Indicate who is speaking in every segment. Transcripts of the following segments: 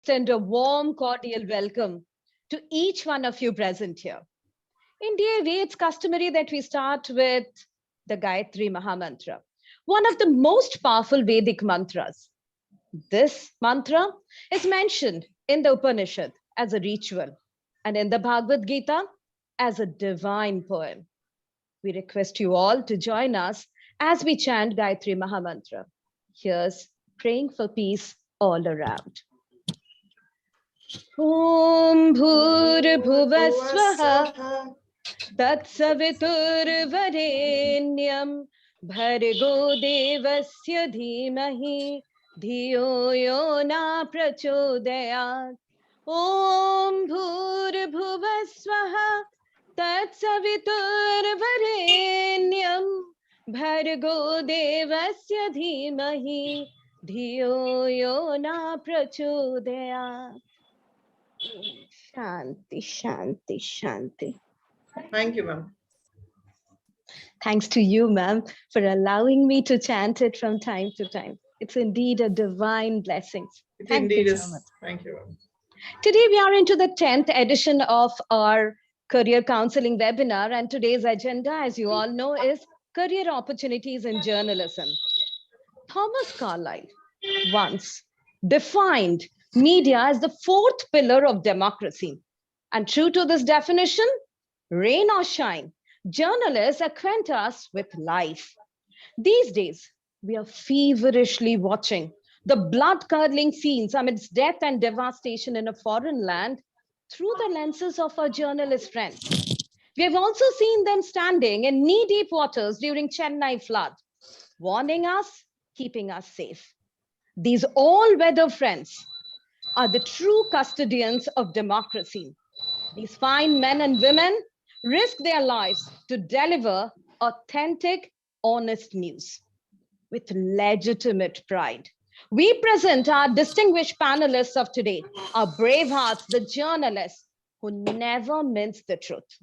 Speaker 1: extend a warm, cordial welcome to each one of you present here. In DAV, it's customary that we start with the Gayatri Maha mantra, one of the most powerful Vedic mantras. This mantra is mentioned in the Upanishad as a ritual and in the Bhagavad Gita as a divine poem. We request you all to join us as we chant Gayatri Maha mantra. Here's praying for peace all around. Om Bhurabhuva Swaha Tatsaviturvarenyam Bhargo Devasya Dhimahi Dhiyo Yo Na Prachodayat. Om Bhurabhuva Swaha Tatsaviturvarenyam Bhargo Devasya Dhimahi Dhiyo Yo Na Prachodayat. Shanti, Shanti, Shanti.
Speaker 2: Thank you, ma'am.
Speaker 1: Thanks to you, ma'am, for allowing me to chant it from time to time. It's indeed a divine blessing.
Speaker 2: Thank you so much. Thank you, ma'am.
Speaker 1: Today, we are into the 10th edition of our career counseling webinar, and today's agenda, as you all know, is career opportunities in journalism. Thomas Carlyle once defined media as the fourth pillar of democracy. And true to this definition, rain or shine, journalists acquaint us with life. These days, we are feverishly watching the blood-curdling scenes amidst death and devastation in a foreign land through the lenses of our journalist friends. We have also seen them standing in knee-deep waters during Chennai flood, warning us, keeping us safe. These all-weather friends are the true custodians of democracy. These fine men and women risk their lives to deliver authentic, honest news with legitimate pride. We present our distinguished panelists of today, our brave hearts, the journalists who never mince the truth.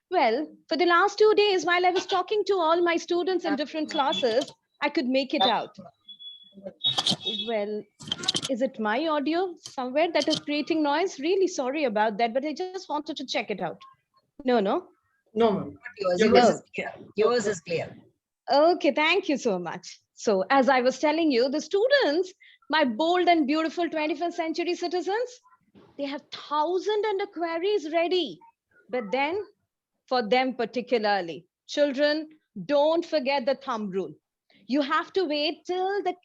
Speaker 1: Well, for the last 2 days, while I was talking to all my students in different classes, I could make it out. Well, is it my audio somewhere that is creating noise? Really sorry about that, but I just wanted to check it out. No.
Speaker 2: No, ma'am.
Speaker 3: Yours is clear.
Speaker 1: Okay, thank you so much. So as I was telling you, the students, my bold and beautiful 21st century citizens, they have thousands and queries ready. But then for them particularly, children, don't forget the thumb rule. You have to wait till the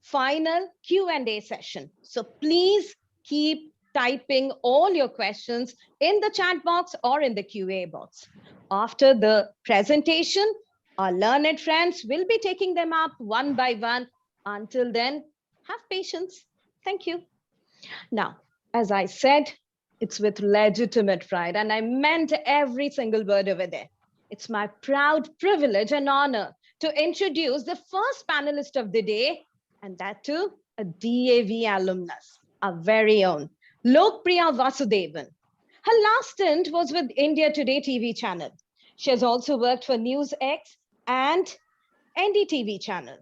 Speaker 1: final Q&A session. So please keep typing all your questions in the chat box or in the QA box. After the presentation, our learned friends will be taking them up one by one. Until then, have patience. Thank you. Now, as I said, it's with legitimate pride, and I meant every single word over there. It's my proud privilege and honor to introduce the first panelist of the day, and that too, a DAV alumnus, our very own, Lok Priya Vasudevan. Her last stint was with India Today TV channel. She has also worked for NewsX and NDTV channel.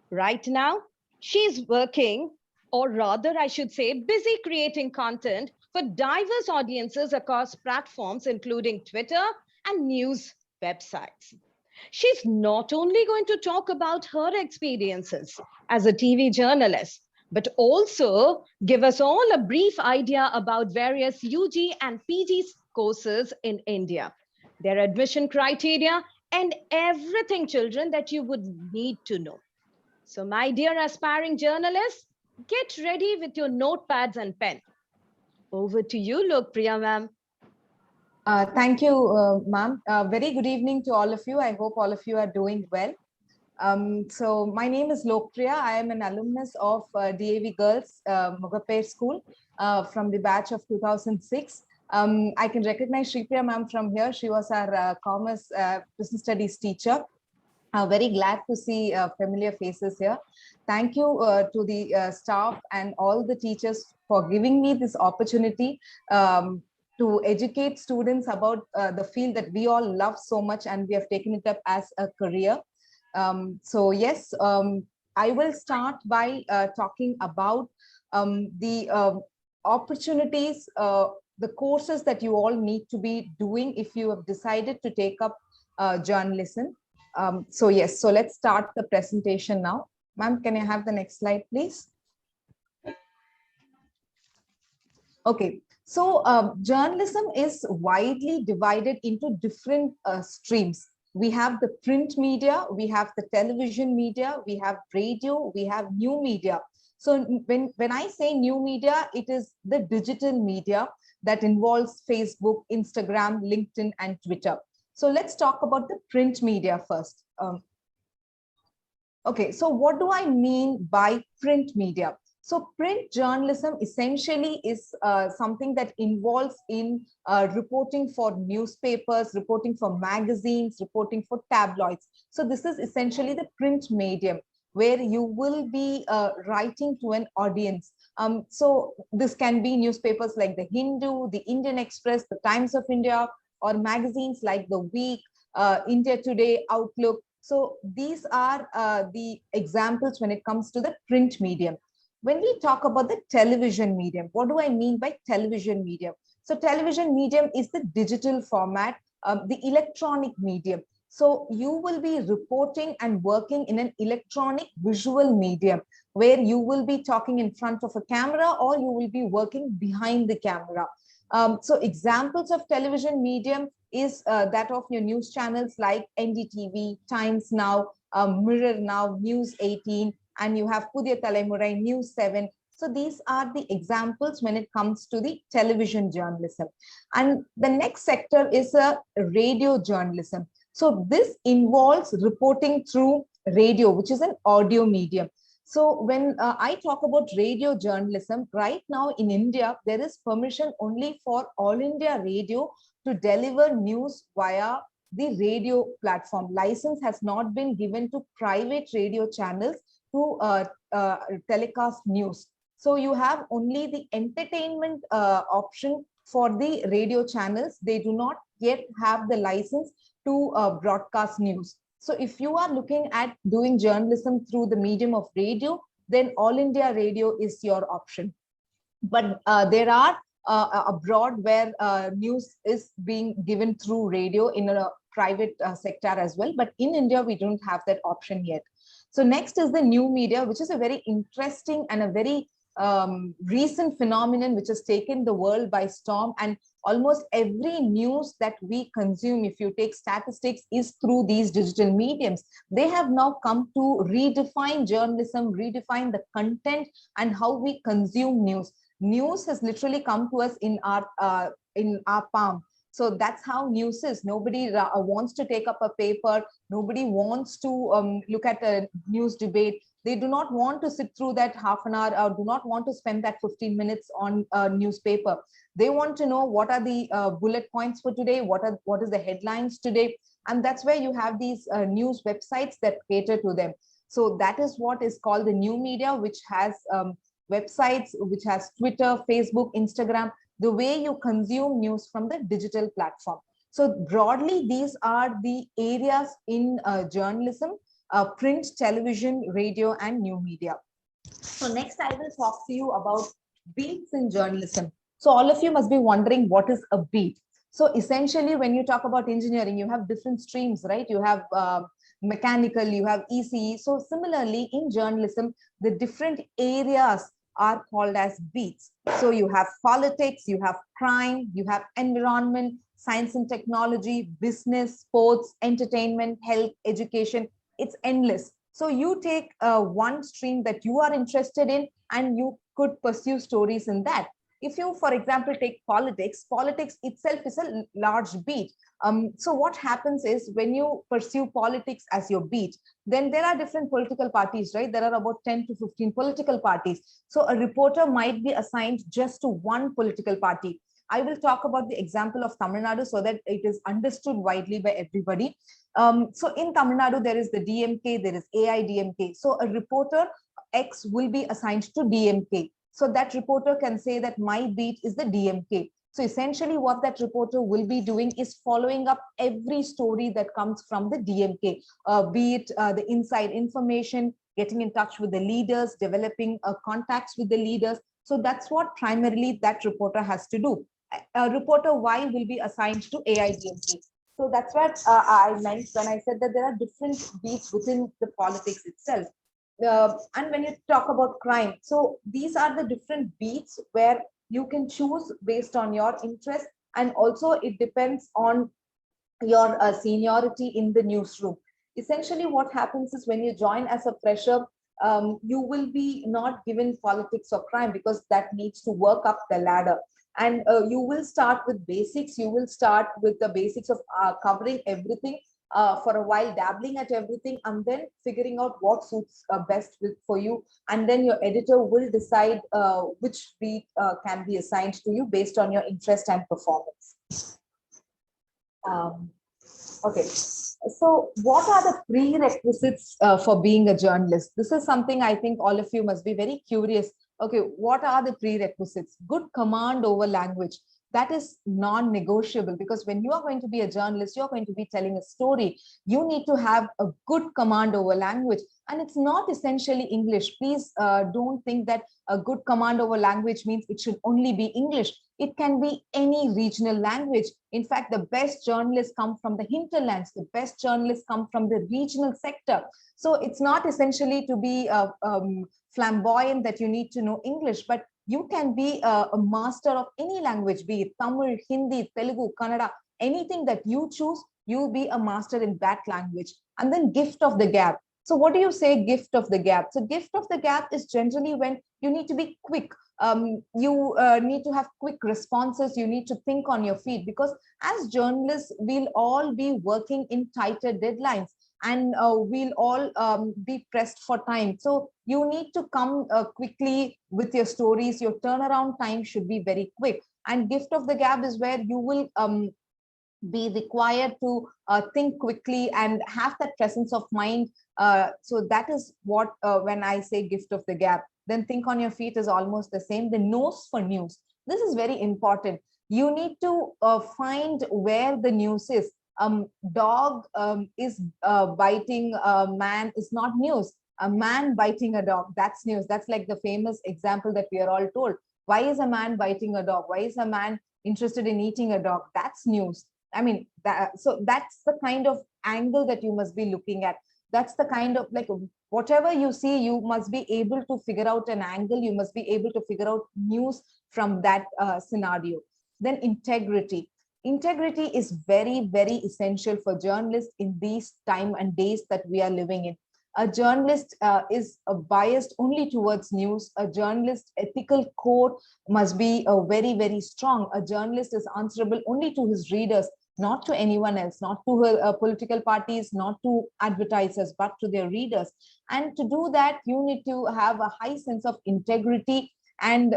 Speaker 1: Right now, she's working, or rather, I should say, busy creating content for diverse audiences across platforms, including Twitter and news websites. She's not only going to talk about her experiences as a TV journalist, but also give us all a brief idea about various UG and PG courses in India, their admission criteria, and everything, children, that you would need to know. So my dear aspiring journalists, get ready with your notepads and pen. Over to you, Lok Priya ma'am.
Speaker 3: Thank you, ma'am. Very good evening to all of you. I hope all of you are doing well. So my name is Lok Priya. I am an alumnus of DAV Girls Mugape School from the batch of 2006. I can recognize Shri Priya ma'am from here. She was our commerce business studies teacher. Very glad to see familiar faces here. Thank you to the staff and all the teachers for giving me this opportunity to educate students about the field that we all love so much, and we have taken it up as a career. So yes, I will start by talking about the opportunities, the courses that you all need to be doing if you have decided to take up journalism. So yes, so let's start the presentation now. Ma'am, can I have the next slide, please? Okay, so journalism is widely divided into different streams. We have the print media, we have the television media, we have radio, we have new media. So when I say new media, it is the digital media that involves Facebook, Instagram, LinkedIn, and Twitter. So let's talk about the print media first. Okay, so what do I mean by print media? So print journalism essentially is something that involves in reporting for newspapers, reporting for magazines, reporting for tabloids. So this is essentially the print medium where you will be writing to an audience. So this can be newspapers like the Hindu, the Indian Express, the Times of India, or magazines like the Week, India Today, Outlook. So these are the examples when it comes to the print medium. When we talk about the television medium, what do I mean by television medium? So television medium is the digital format, the electronic medium. So you will be reporting and working in an electronic visual medium where you will be talking in front of a camera or you will be working behind the camera. So examples of television medium is that of your news channels like NDTV, Times Now, Mirror Now, News 18, and you have Pudhiya Thalaimurai, News 7. So these are the examples when it comes to the television journalism. And the next sector is radio journalism. So this involves reporting through radio, which is an audio medium. So when I talk about radio journalism, right now in India, there is permission only for All India Radio to deliver news via the radio platform. License has not been given to private radio channels to telecast news. So you have only the entertainment option for the radio channels. They do not yet have the license to broadcast news. So if you are looking at doing journalism through the medium of radio, then All India Radio is your option. But there are abroad where news is being given through radio in a private sector as well. But in India, we don't have that option yet. So next is the new media, which is a very interesting and a very recent phenomenon which has taken the world by storm. And almost every news that we consume, if you take statistics, is through these digital mediums. They have now come to redefine journalism, redefine the content and how we consume news. News has literally come to us in our palm. So that's how news is. Nobody wants to take up a paper. Nobody wants to look at a news debate. They do not want to sit through that half an hour or do not want to spend that 15 minutes on a newspaper. They want to know what are the bullet points for today, what is the headlines today. And that's where you have these news websites that cater to them. So that is what is called the new media, which has websites, which has Twitter, Facebook, Instagram, the way you consume news from the digital platform. So broadly, these are the areas in journalism, print, television, radio, and new media. So next, I will talk to you about beats in journalism. So all of you must be wondering, what is a beat? So essentially, when you talk about engineering, you have different streams, right? You have mechanical, you have ECE. So similarly, in journalism, the different areas are called as beats. So you have politics, you have crime, you have environment, science and technology, business, sports, entertainment, health, education. It's endless. So you take one stream that you are interested in and you could pursue stories in that. If you, for example, take politics, politics itself is a large beat. So what happens is when you pursue politics as your beat, then there are different political parties, right? There are about 10 to 15 political parties. So a reporter might be assigned just to one political party. I will talk about the example of Tamil Nadu so that it is understood widely by everybody. So in Tamil Nadu, there is the DMK, there is AIDMK. So a reporter X will be assigned to DMK. So that reporter can say that my beat is the DMK. So essentially what that reporter will be doing is following up every story that comes from the DMK, be it the inside information, getting in touch with the leaders, developing contacts with the leaders. So that's what primarily that reporter has to do. Reporter Y will be assigned to AIDMK. So that's what I meant when I said that there are different beats within the politics itself. And when you talk about crime, so these are the different beats where you can choose based on your interest, and also it depends on your seniority in the newsroom. Essentially, what happens is when you join as a fresher, you will be not given politics or crime because that needs to work up the ladder. And you will start with basics. You will start with the basics of covering everything for a while, dabbling at everything, and then figuring out what suits best for you. And then your editor will decide which beat can be assigned to you based on your interest and performance. Okay, so what are the prerequisites for being a journalist? This is something I think all of you must be very curious. Okay, what are the prerequisites? Good command over language. That is non-negotiable, because when you are going to be a journalist, you're going to be telling a story. You need to have a good command over language. And it's not essentially English. Please don't think that a good command over language means it should only be English. It can be any regional language. In fact, the best journalists come from the hinterlands. The best journalists come from the regional sector. So it's not essentially to be flamboyant that you need to know English, but you can be a master of any language, be it Tamil, Hindi, Telugu, Kannada, anything that you choose, you'll be a master in that language. And then gift of the gap. So what do you say gift of the gap? So gift of the gap is generally when you need to be quick. You need to have quick responses. You need to think on your feet, because as journalists, we'll all be working in tighter deadlines, and we'll all be pressed for time. So you need to come quickly with your stories. Your turnaround time should be very quick. And gift of the gap is where you will be required to think quickly and have that presence of mind. So that is what, when I say gift of the gap, then think on your feet is almost the same. The nose for news. This is very important. You need to find where the news is. Dog is biting a man is not news. A man biting a dog, that's news. That's like the famous example that we are all told. Why is a man biting a dog? Why is a man interested in eating a dog? That's news. I mean, so that's the kind of angle that you must be looking at. That's the kind of, like, whatever you see, you must be able to figure out an angle. You must be able to figure out news from that scenario. Then integrity. Integrity is very, very essential for journalists in these time and days that we are living in. A journalist is biased only towards news. A journalist's ethical code must be very, very strong. A journalist is answerable only to his readers, not to anyone else, not to political parties, not to advertisers, but to their readers. And to do that, you need to have a high sense of integrity. And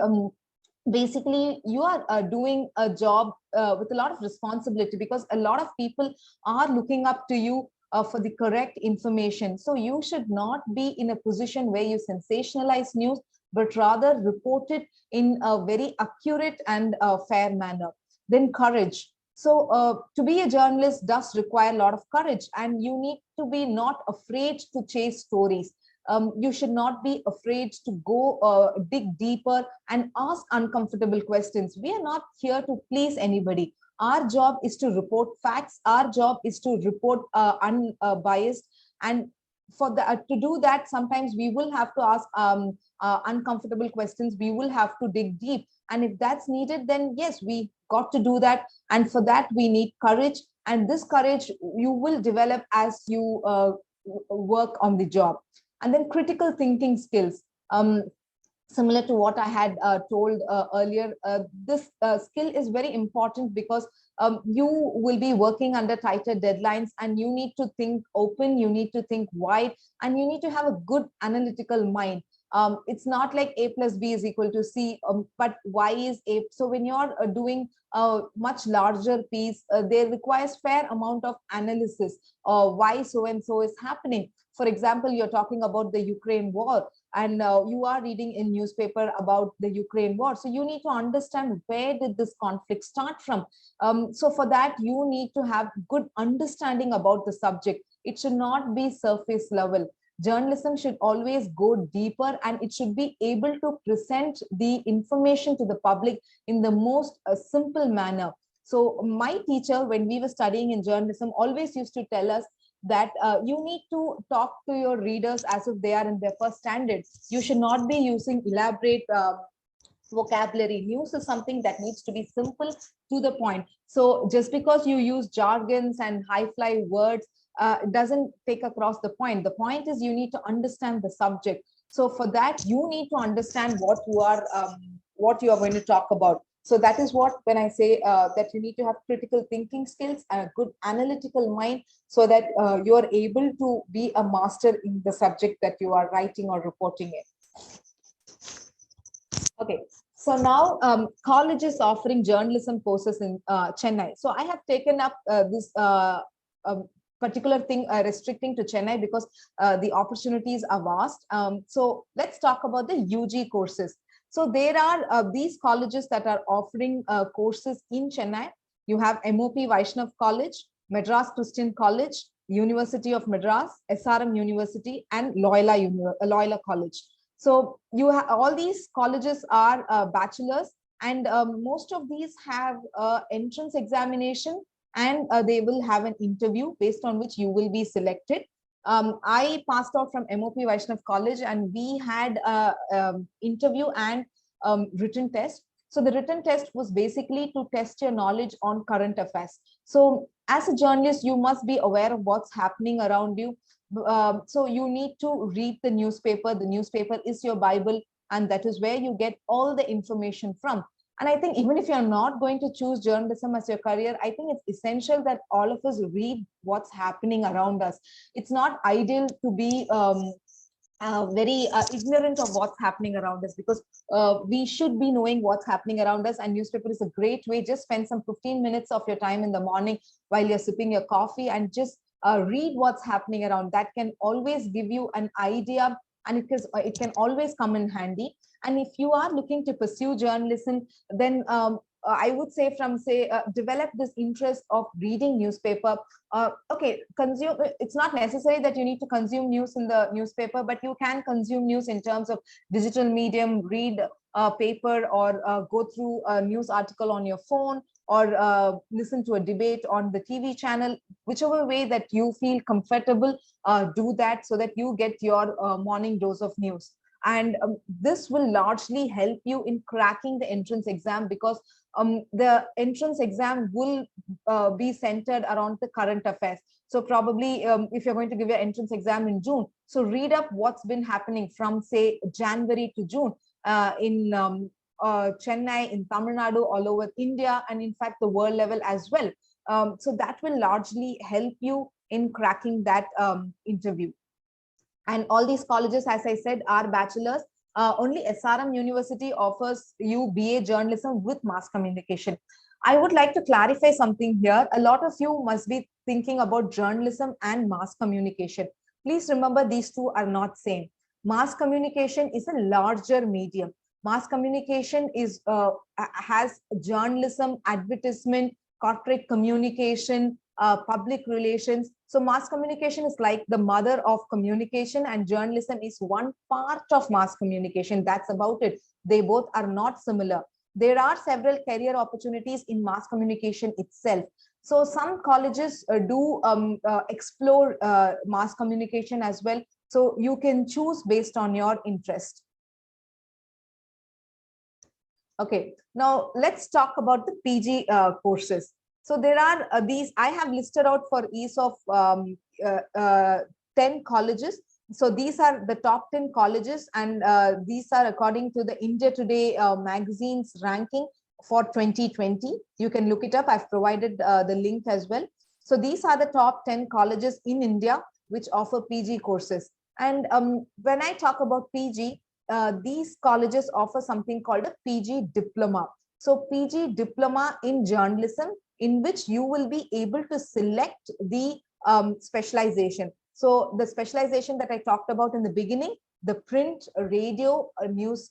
Speaker 3: basically, you are doing a job with a lot of responsibility, because a lot of people are looking up to you for the correct information. So you should not be in a position where you sensationalize news, but rather report it in a very accurate and fair manner. Then courage. So to be a journalist does require a lot of courage, and you need to be not afraid to chase stories. You should not be afraid to go dig deeper and ask uncomfortable questions. We are not here to please anybody. Our job is to report facts. Our job is to report unbiased. And for to do that, sometimes we will have to ask uncomfortable questions. We will have to dig deep. And if that's needed, then yes, we got to do that. And for that, we need courage. And this courage you will develop as you work on the job. And then critical thinking skills. Similar to what I had told earlier, this skill is very important, because you will be working under tighter deadlines, and you need to think open, you need to think wide, and you need to have a good analytical mind. It's not like A plus B is equal to C, but Y is A. So when you're doing a much larger piece, there requires fair amount of analysis. Why so and so is happening. For example, you're talking about the Ukraine war, and you are reading in newspaper about the Ukraine war. So you need to understand, where did this conflict start from? So for that, you need to have good understanding about the subject. It should not be surface level. Journalism should always go deeper, and it should be able to present the information to the public in the most simple manner. So my teacher, when we were studying in journalism, always used to tell us that you need to talk to your readers as if they are in their first standard. You should not be using elaborate vocabulary. News is something that needs to be simple, to the point. So just because you use jargons and high fly words, it doesn't take across the point. The point is you need to understand the subject. So for that, you need to understand what you are going to talk about. So that is what, when I say that you need to have critical thinking skills and a good analytical mind, so that you are able to be a master in the subject that you are writing or reporting in. Okay, so now colleges offering journalism courses in Chennai. So I have taken up this particular thing restricting to Chennai because the opportunities are vast. So let's talk about the UG courses. So there are these colleges that are offering courses in Chennai. You have MOP Vaishnav College, Madras Christian College, University of Madras, SRM University, and Loyola College. So you have all these colleges are bachelors, and most of these have entrance examination, and they will have an interview based on which you will be selected. I passed out from MOP Vaishnav College, and we had interview and written test. So the written test was basically to test your knowledge on current affairs. So as a journalist, you must be aware of what's happening around you. So you need to read the newspaper. The newspaper is your Bible, and that is where you get all the information from. And I think even if you're not going to choose journalism as your career, I think it's essential that all of us read what's happening around us. It's not ideal to be very ignorant of what's happening around us, because we should be knowing what's happening around us, and newspaper is a great way. Just spend some 15 minutes of your time in the morning while you're sipping your coffee and just read what's happening around. That can always give you an idea, and it can always come in handy. And if you are looking to pursue journalism, then I would say develop this interest of reading newspaper. Okay, consume. It's not necessary that you need to consume news in the newspaper, but you can consume news in terms of digital medium, read a paper, or go through a news article on your phone, or listen to a debate on the TV channel. Whichever way that you feel comfortable, do that, so that you get your morning dose of news. And this will largely help you in cracking the entrance exam, because the entrance exam will be centered around the current affairs. So probably if you're going to give your entrance exam in June, so read up what's been happening from, say, January to June in Chennai, in Tamil Nadu, all over India, and in fact the world level as well. So that will largely help you in cracking that interview. And all these colleges, as I said, are bachelors. Only SRM University offers you BA journalism with mass communication. I would like to clarify something here. A lot of you must be thinking about journalism and mass communication. Please remember, these two are not same. Mass communication is a larger medium. Mass communication has journalism, advertisement, corporate communication, public relations. So mass communication is like the mother of communication, and journalism is one part of mass communication. That's about it. They both are not similar. There are several career opportunities in mass communication itself. So some colleges do explore mass communication as well. So you can choose based on your interest. Okay, now let's talk about the PG courses. So there are these, I have listed out for ease of 10 colleges. So these are the top 10 colleges, and these are according to the India Today magazine's ranking for 2020. You can look it up. I've provided the link as well. So these are the top 10 colleges in India which offer PG courses. And when I talk about PG, these colleges offer something called a PG diploma. So PG diploma in journalism, in which you will be able to select the specialization. So the specialization that I talked about in the beginning, the print, radio, news,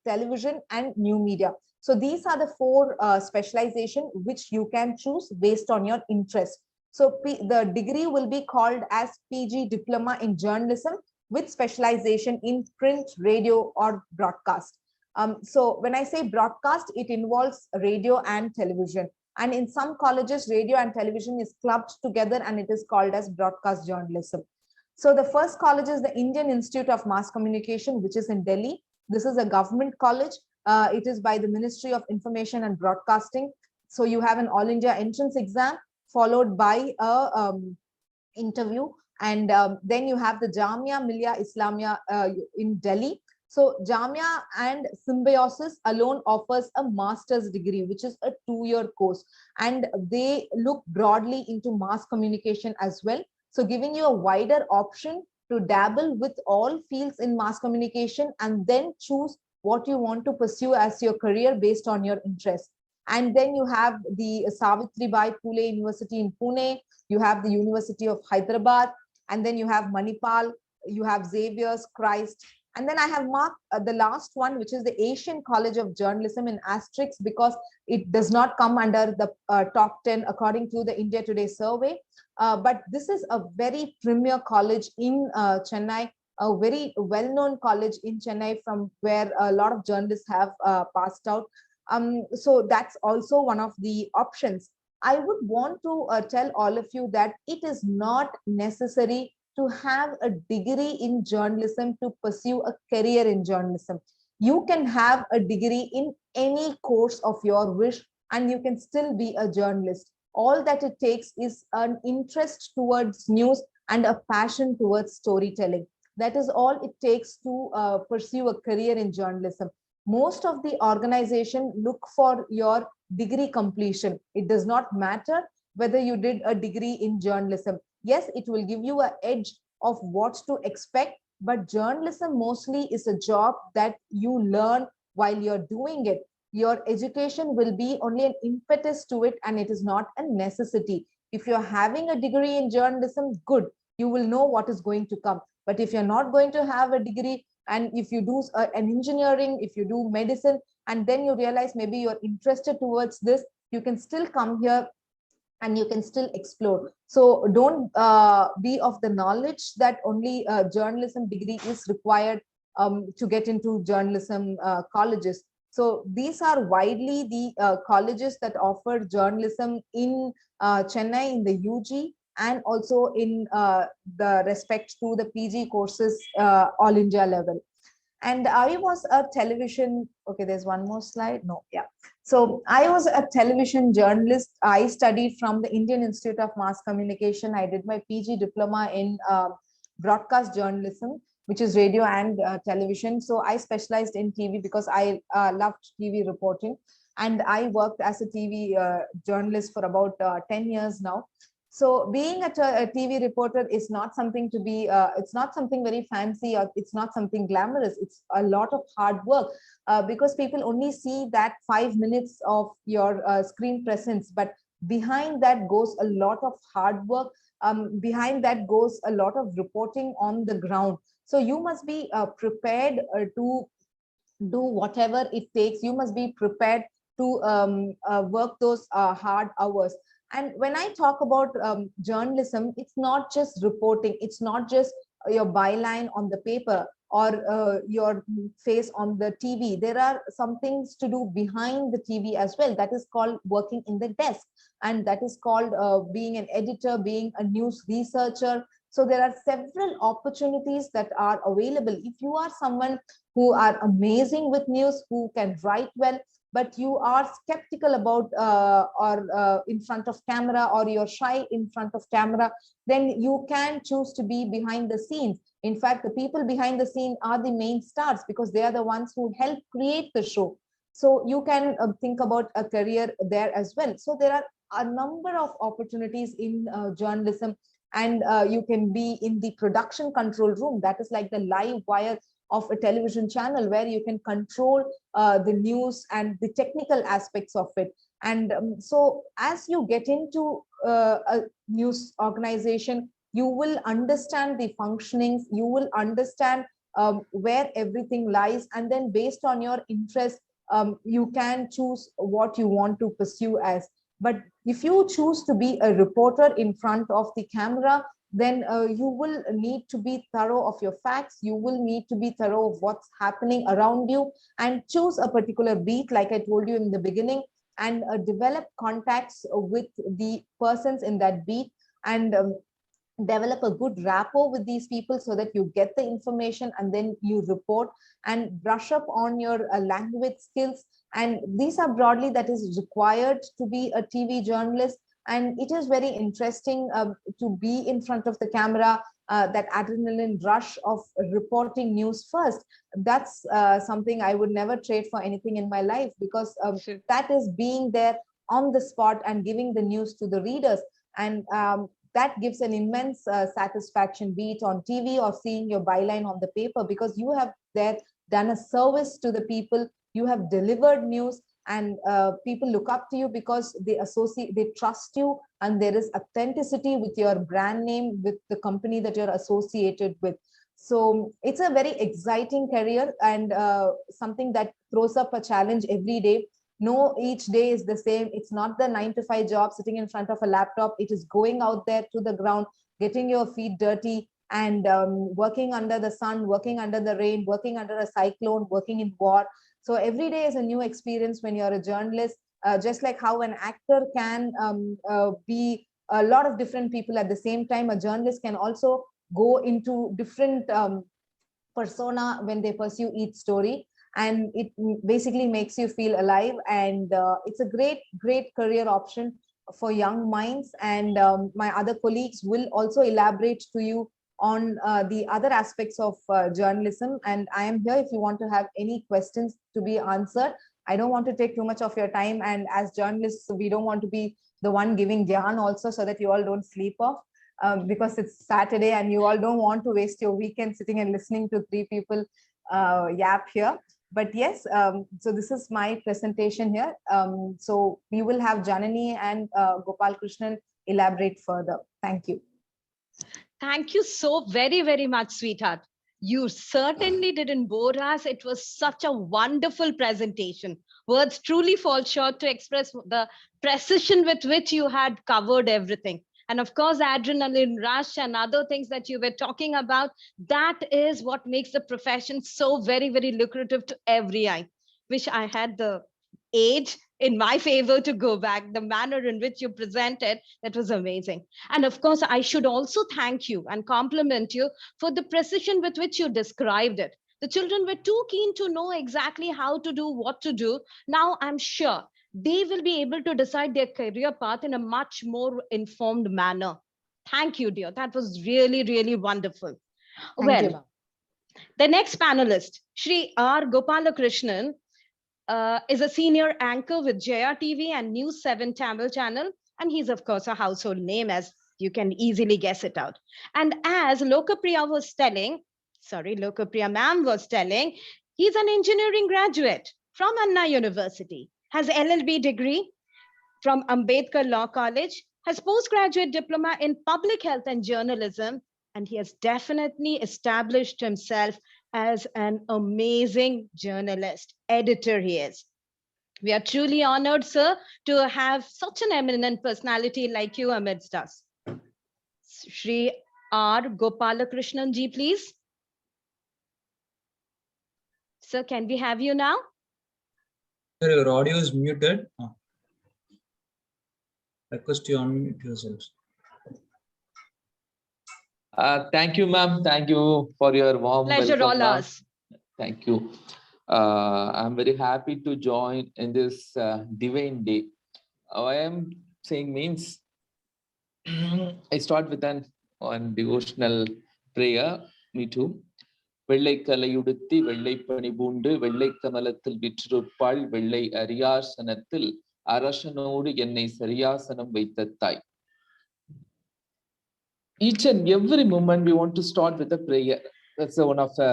Speaker 3: television, and new media. So these are the four specialization which you can choose based on your interest. So the degree will be called as PG diploma in journalism, with specialization in print, radio, or broadcast. So when I say broadcast, it involves radio and television. And in some colleges, radio and television is clubbed together and it is called as broadcast journalism. So the first college is the Indian Institute of Mass Communication, which is in Delhi. This is a government college. It is by the Ministry of Information and Broadcasting. So you have an All India entrance exam followed by a interview. And then you have the Jamia Millia Islamia in Delhi. So Jamia and Symbiosis alone offers a master's degree, which is a 2-year course. And they look broadly into mass communication as well. So giving you a wider option to dabble with all fields in mass communication and then choose what you want to pursue as your career based on your interest. And then you have the Savitribai Phule University in Pune, you have the University of Hyderabad, and then you have Manipal, you have Xavier's, Christ. And then I have marked the last one, which is the Asian College of Journalism in asterisk, because it does not come under the top 10 according to the India Today survey. But this is a very premier college in Chennai, a very well-known college in Chennai from where a lot of journalists have passed out. So that's also one of the options. I would want to tell all of you that it is not necessary to have a degree in journalism to pursue a career in journalism. You can have a degree in any course of your wish and you can still be a journalist. All that it takes is an interest towards news and a passion towards storytelling. That is all it takes to pursue a career in journalism. Most of the organization look for your degree completion. It does not matter whether you did a degree in journalism. Yes, it will give you an edge of what to expect, but journalism mostly is a job that you learn while you're doing it. Your education will be only an impetus to it and it is not a necessity. If you're having a degree in journalism, good, you will know what is going to come. But if you're not going to have a degree, and if you do an engineering, if you do medicine, and then you realize maybe you're interested towards this, you can still come here and you can still explore. So don't be of the knowledge that only a journalism degree is required to get into journalism colleges. So these are widely the colleges that offer journalism in Chennai in the UG and also in the respect to the PG courses all India level. And I was a television, okay, there's one more slide. No, yeah. So I was a television journalist. I studied from the Indian Institute of Mass Communication. I did my PG diploma in broadcast journalism, which is radio and television. So I specialized in TV because I loved TV reporting. And I worked as a TV journalist for about 10 years now. So being a TV reporter is not something to be, it's not something very fancy or it's not something glamorous. It's a lot of hard work because people only see that 5 minutes of your screen presence, but behind that goes a lot of hard work. Behind that goes a lot of reporting on the ground. So you must be prepared to do whatever it takes. You must be prepared to work those hard hours. And when I talk about journalism, it's not just reporting. It's not just your byline on the paper or your face on the TV. There are some things to do behind the TV as well. That is called working in the desk. And that is called being an editor, being a news researcher. So there are several opportunities that are available. If you are someone who are amazing with news, who can write well, but you are skeptical about or in front of camera, or you're shy in front of camera, then you can choose to be behind the scenes. In fact, the people behind the scene are the main stars because they are the ones who help create the show. So you can think about a career there as well. So there are a number of opportunities in journalism, and you can be in the production control room. That is like the live wire of a television channel where you can control the news and the technical aspects of it. And so as you get into a news organization, you will understand the functionings, you will understand where everything lies, and then based on your interest, you can choose what you want to pursue as. But if you choose to be a reporter in front of the camera, then you will need to be thorough of your facts. You will need to be thorough of what's happening around you and choose a particular beat, like I told you in the beginning, and develop contacts with the persons in that beat, and develop a good rapport with these people so that you get the information and then you report, and brush up on your language skills. And these are broadly that is required to be a TV journalist. And it is very interesting to be in front of the camera, that adrenaline rush of reporting news first. That's something I would never trade for anything in my life, because
Speaker 1: Sure.
Speaker 3: that is being there on the spot and giving the news to the readers. And that gives an immense satisfaction, be it on TV or seeing your byline on the paper, because you have there done a service to the people. You have delivered news, and people look up to you because they trust you, and there is authenticity with your brand name, with the company that you're associated with. So it's a very exciting career, and something that throws up a challenge every day. No, each day is the same. It's not the 9 to 5 job sitting in front of a laptop. It is going out there to the ground, getting your feet dirty, and working under the sun, working under the rain, working under a cyclone, working in war. So every day is a new experience when you're a journalist. Just like how an actor can be a lot of different people at the same time, a journalist can also go into different persona when they pursue each story, and it basically makes you feel alive. And it's a great career option for young minds. And my other colleagues will also elaborate to you on the other aspects of journalism, and I am here if you want to have any questions to be answered. I don't want to take too much of your time, and as journalists we don't want to be the one giving dhyan also, so that you all don't sleep off, because it's Saturday and you all don't want to waste your weekend sitting and listening to three people yap here. But yes, so this is my presentation here. So we will have Janani and Gopal Krishnan elaborate further. Thank you.
Speaker 1: Thank you so very, very much, sweetheart. You certainly didn't bore us. It was such a wonderful presentation. Words truly fall short to express the precision with which you had covered everything. And of course, adrenaline rush and other things that you were talking about, that is what makes the profession so very, very lucrative to every eye. Wish I had the age in my favor to go back. The manner in which you presented, that was amazing. And of course, I should also thank you and compliment you for the precision with which you described it. The children were too keen to know exactly how to do what to do. Now I'm sure they will be able to decide their career path in a much more informed manner. Thank you, dear. That was really, really wonderful.
Speaker 3: Thank you,
Speaker 1: Well,
Speaker 3: ma'am.
Speaker 1: the next panelist, Shri R Gopala Krishnan, is a senior anchor with Jaya TV and News 7 Tamil channel. And he's, of course, a household name, as you can easily guess it out. And as Lok Priya was telling, Lok Priya ma'am was telling, he's an engineering graduate from Anna University, has LLB degree from Ambedkar Law College, has postgraduate diploma in public health and journalism, and he has definitely established himself as an amazing journalist, editor he is. We are truly honored, sir, to have such an eminent personality like you amidst us. Shri R Gopala Krishnan ji, please. Sir, can we have you now?
Speaker 4: Sir, your audio is muted. Request you unmute yourself.
Speaker 5: Thank you, ma'am. Thank you for your warm
Speaker 1: Pleasure
Speaker 5: welcome,
Speaker 1: all
Speaker 5: ma'am.
Speaker 1: ours.
Speaker 5: Thank you. I'm very happy to join in this divine day. I am saying means I start with one devotional prayer. Me too. வெள்ளை கலையுடுத்தி வெள்ளை பனி பூண்டு வெள்ளை கமலத்தில் விற்றிருப்பாள் வெள்ளை அரியாசனத்தில் அரசனோடு என்னை சரியாசனம் வைத்த தாய். Each and every moment we want to start with a prayer. That's one of the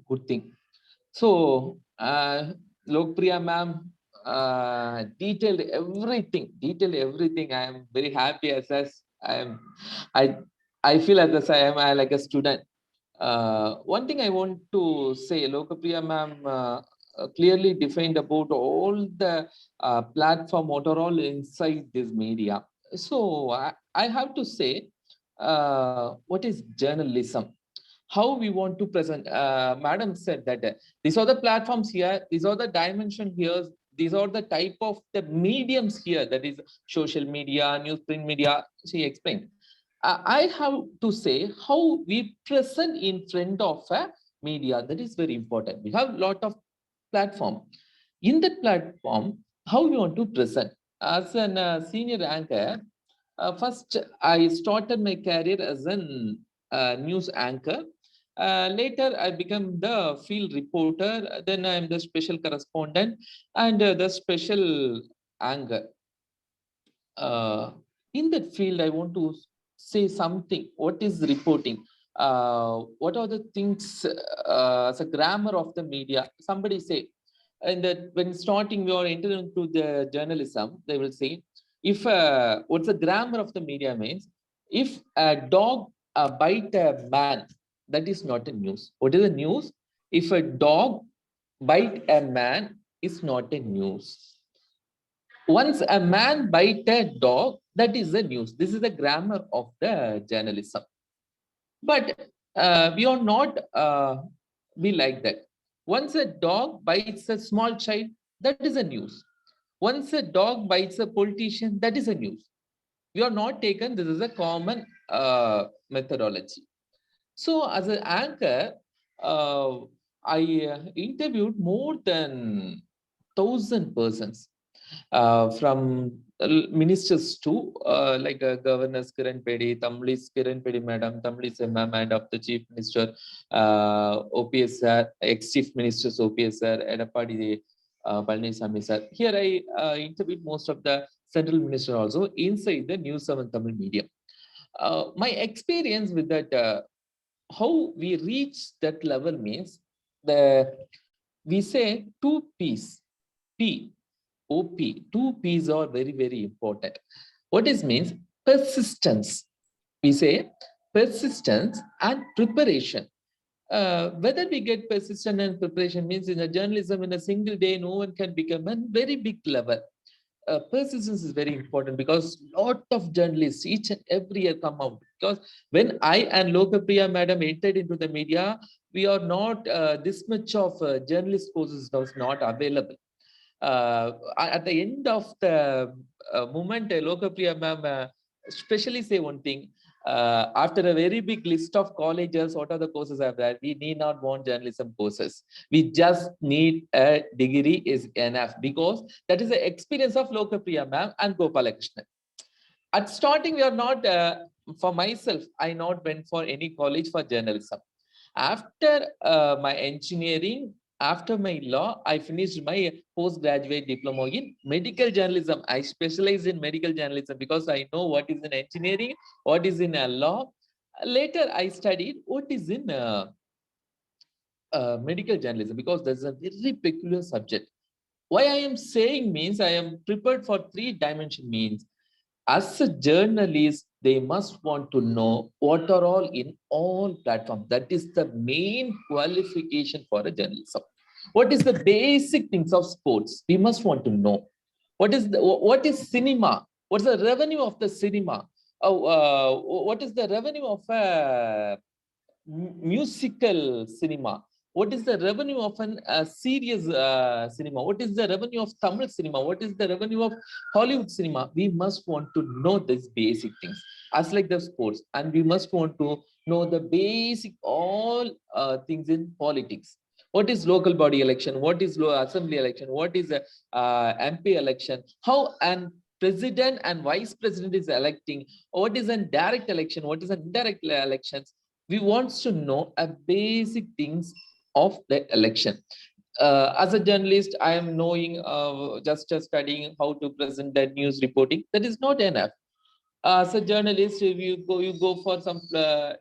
Speaker 5: good thing. So Lok Priya ma'am detailed everything. I am very happy as I feel as I am like a student. One thing I want to say, Lok Priya ma'am clearly defined about all the platform what are all inside this media. So I have to say what is journalism? How we want to present. Madam said that these are the platforms here, these are the dimension here, these are the type of the mediums here, that is social media, newsprint media. She explained. I have to say how we present in front of a media, that is very important. We have a lot of platform. In that platform, how we want to present. As a senior anchor, first I started my career as an news anchor. Later, I became the field reporter. Then I am the special correspondent and the special anchor. In that field, I want to say something. What is reporting? What are the things as a grammar of the media? Somebody say, and that when starting your entering into the journalism, they will say, if what's the grammar of the media means, if a dog bite a man, that is not a news. What is the news? If a dog bite a man, is not a news. Once a man bite a dog, that is the news. This is the grammar of the journalism. But we are not be like that. Once a dog bites a small child, that is a news. Once a dog bites a politician, that is a news. We are not taken. This is a common methodology. So as an anchor, I interviewed more than 1,000 persons. From ministers to like governors Kiran Pedi, Tamlis Kiran Pedi Madam, Tamlis Ma'am, and of the Chief Minister, OPS sir, ex-Chief Ministers OPS sir, Edapadi Palaniswamy sir. Here I interviewed most of the central minister also inside the News 7 Tamil medium. My experience with that, how we reach that level means we say two P's, P. OP, two P's are very, very important. What is means? Persistence. We say persistence and preparation. Whether we get persistence and preparation means in a journalism in a single day, no one can become a very big level. Persistence is very important because lot of journalists each and every year come out. Because when I and Lok Priya Madam entered into the media, we are not this much of journalist courses was not available. At the end of the moment, Lok Priya ma'am especially say one thing. After a very big list of colleges, what are the courses are there? We need not want journalism courses. We just need a degree is enough, because that is the experience of Lok Priya ma'am and Gopala Krishnan. At starting, we are not, for myself, I not went for any college for journalism. After my engineering, after my law, I finished my postgraduate diploma in medical journalism. I specialize in medical journalism because I know what is in engineering, what is in law. Later, I studied what is in medical journalism because that's a very peculiar subject. Why I am saying means I am prepared for 3-dimension means as a journalist, they must want to know what are all in all platforms. That is the main qualification for a journalism. What is the basic things of sports? We must want to know. What is cinema? What's the revenue of the cinema? What is the revenue of a musical cinema? What is the revenue of a serious cinema? What is the revenue of Tamil cinema? What is the revenue of Hollywood cinema? We must want to know these basic things, as like the sports, and we must want to know the basic all things in politics. What is local body election? What is assembly election? What is a MP election? How an president and vice president is electing? What is a direct election? What is an indirect elections? We want to know a basic things of the election. As a journalist, I am knowing just studying how to present that news reporting. That is not enough. As a journalist, if you go for some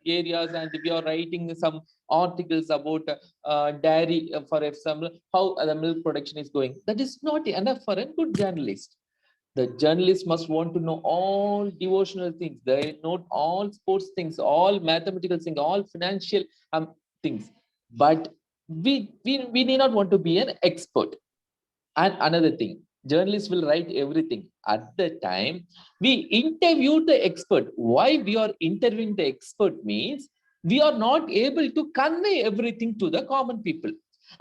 Speaker 5: areas and if you are writing some articles about dairy, for example, how the milk production is going, that is not enough for a good journalist. The journalist must want to know all devotional things. They know all sports things, all mathematical things, all financial things. But we need not want to be an expert. And another thing, Journalists will write everything. At the time, we interviewed the expert. Why we are interviewing the expert means we are not able to convey everything to the common people.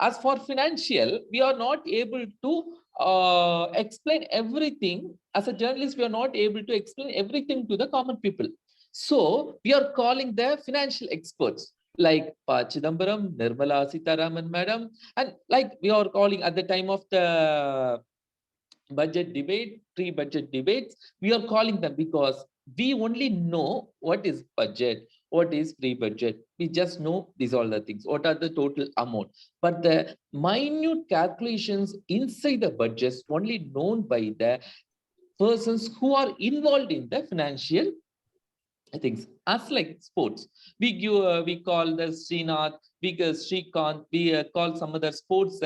Speaker 5: As for financial, we are not able to explain everything. As a journalist, we are not able to explain everything to the common people. So we are calling the financial experts like Pa Chidambaram, Nirmala Sitaraman Madam, and like we are calling at the time of the budget debate, pre-budget debates, we are calling them because we only know what is budget, what is pre-budget. We just know these all the things. What are the total amount? But the minute calculations inside the budgets only known by the persons who are involved in the financial things. As like sports, we call the Srinath, we Srikant, we call some other sports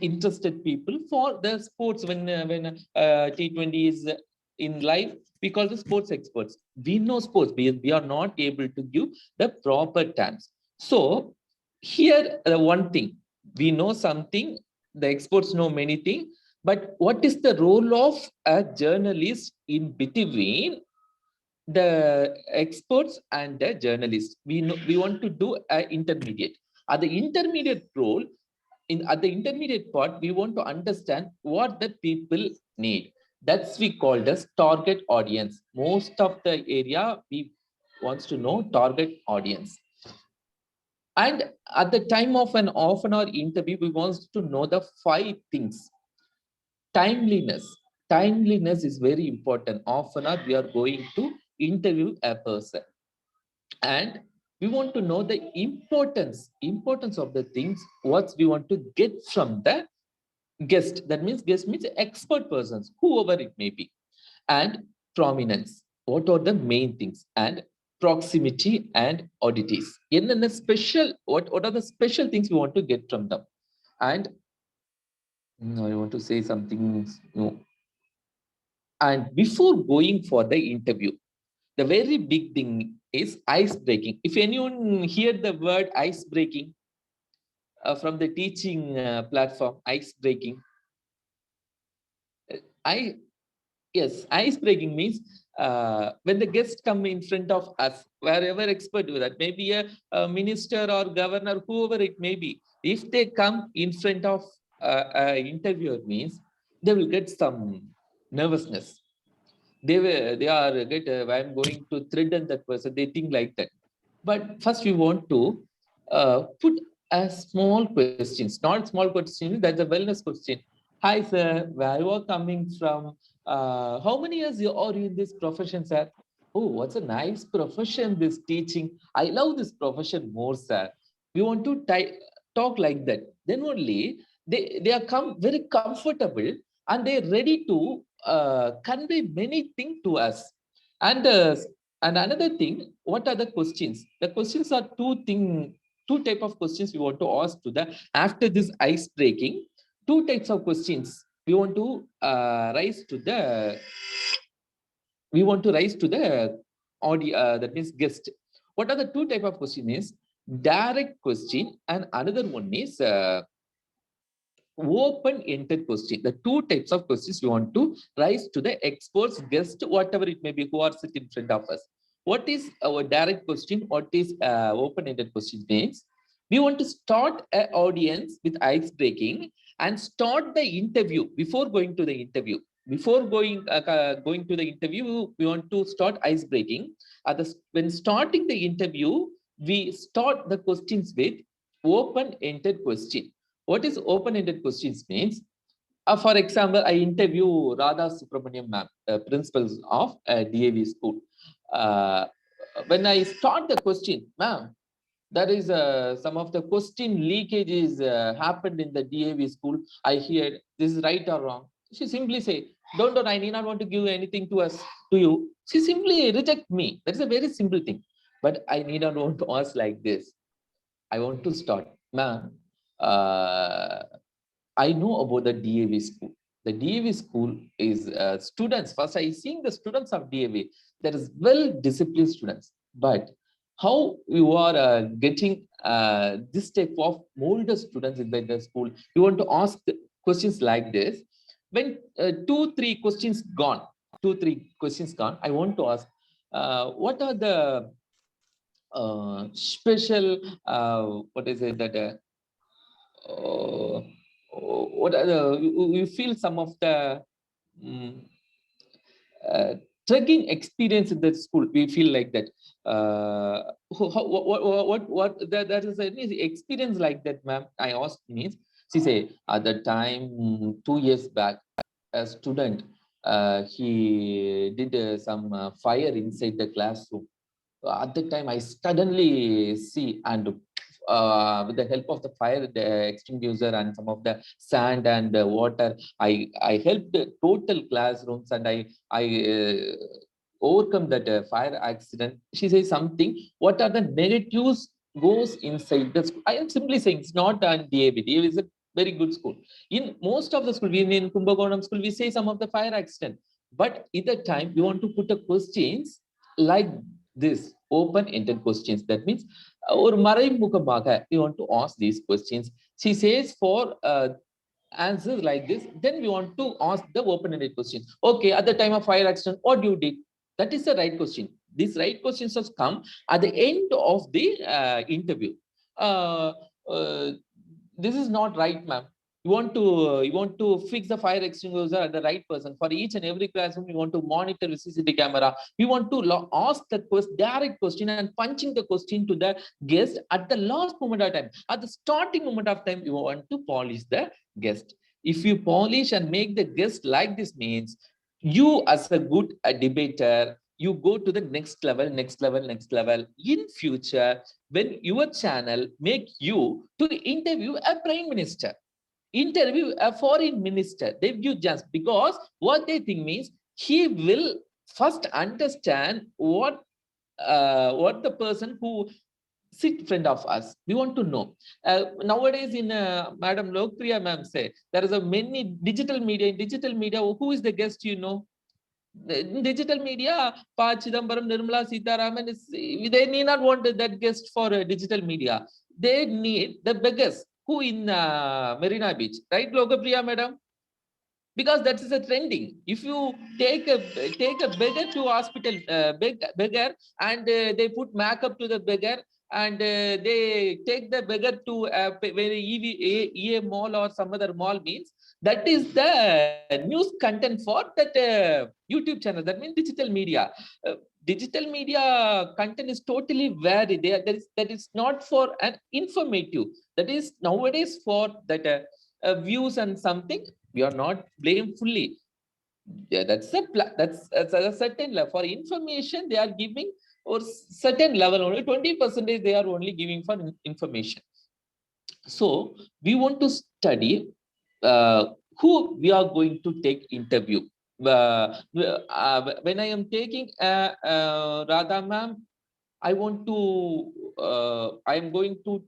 Speaker 5: interested people for the sports. When T20 is in live, we call the sports experts. We know sports, we are not able to give the proper terms. So here one thing, we know something, the experts know many things, but what is the role of a journalist in between the experts and the journalists? We know we want to do an intermediate. At the intermediate role, at the intermediate part, we want to understand what the people need. That's we called as target audience. Most of the area we wants to know target audience. And at the time of an half an hour interview, we want to know the 5 things. Timeliness. Timeliness is very important. Half an hour we are going to interview a person. And we want to know the importance of the things, what we want to get from the guest. That means guest means expert persons, whoever it may be. And prominence. What are the main things? And proximity and oddities. What are the special things we want to get from them? And I want to say something. No. And before going for the interview, the very big thing is ice breaking. If anyone hear the word ice breaking from the teaching platform, ice breaking, yes, ice breaking means when the guests come in front of us, wherever expert do that, maybe a minister or governor, whoever it may be, if they come in front of an interviewer means they will get some nervousness. They are get I'm going to threaten that person. They think like that. But first we want to put a small questions, not small question. That's a wellness question. Hi sir, where you are coming from? How many years are you in this profession, sir? Oh, what's a nice profession, this teaching. I love this profession more, sir. We want to talk like that. Then only they are come very comfortable and they're ready to convey many things to us. And another thing, what are the questions? The questions are two type of questions we want to ask to the after this ice breaking. Two types of questions we want to raise to the audio. That means guest. What are the two type of question is direct question, and another one is open-ended question. The two types of questions we want to raise to the experts, guest, whatever it may be, who are sitting in front of us. What is our direct question? What is open-ended question means? We want to start an audience with ice breaking and start the interview before going to the interview. Before going to the interview, we want to start ice breaking. When starting the interview, we start the questions with open-ended question. What is open-ended questions means? For example, I interview Radha Subramaniam ma'am, principal of DAV school. When I start the question, ma'am, there is some of the question leakages happened in the DAV school. I hear this is right or wrong. She simply say, don't, I need not want to give anything to you. She simply reject me. That's a very simple thing. But I need not want to ask like this. I want to start, ma'am. I know about the DAV school. The DAV school is students. First, I seeing the students of DAV. There is well-disciplined students. But how you are getting this type of older students in the school? You want to ask the questions like this. When 2-3 questions gone, I want to ask, what are the special, what is it that, what are the, you feel some of the trekking experience in the school, we feel like that. That is an experience like that, ma'am. I asked means, she say at the time 2 years back, a student, he did some fire inside the classroom. At that time, I suddenly see, and with the help of the fire extinguisher and some of the sand and water, I helped the total classrooms, and I overcome that fire accident. She says something. What are the negatives goes inside the school? I am simply saying it's not on DAB. DAB is a very good school. In most of the school, we in Kumbakonam school, we say some of the fire accident. But at the time, we want to put a questions like this open-ended questions. That means or மறைமுகமாக we want to ask these questions. She says for answers like this, then we want to ask the open-ended questions. Okay, at the time of fire accident, what you did? That is the right question. These right questions has come at the end of the interview. This is not right, ma'am. You want to fix the fire extinguisher at the right person. For each and every classroom, we want to monitor the CCTV camera. We want to ask the direct question and punching the question to the guest at the last moment of time. At the starting moment of time, you want to polish the guest. If you polish and make the guest like this means, you as a good debater, you go to the next level. In future, when your channel make you to interview a prime minister, interview a foreign minister, they give just because what they think means he will first understand what the person who sit in front of us. We want to know. Nowadays, in Madam Lok Priya ma'am say there is a many digital media. In digital media, who is the guest? You know, in digital media, Pa Chidambaram, Nirmala Sitaraman is, they need not want that guest for digital media. They need the beggars who in Marina Beach, right, Lok Priya madam? Because that is a trending. If you take a beggar to hospital, beggar, and they put makeup to the beggar, and they take the beggar to a very EA mall or some other mall, means that is the news content for that YouTube channel. That means digital media. Digital media content is totally varied. That is not for an informative. That is nowadays for that views and something. We are not blamed fully. Yeah, that's a certain level. For information, they are giving or certain level only 20% they are only giving for information. So we want to study who we are going to take interview. When I am taking Radha ma'am, I want to I am going to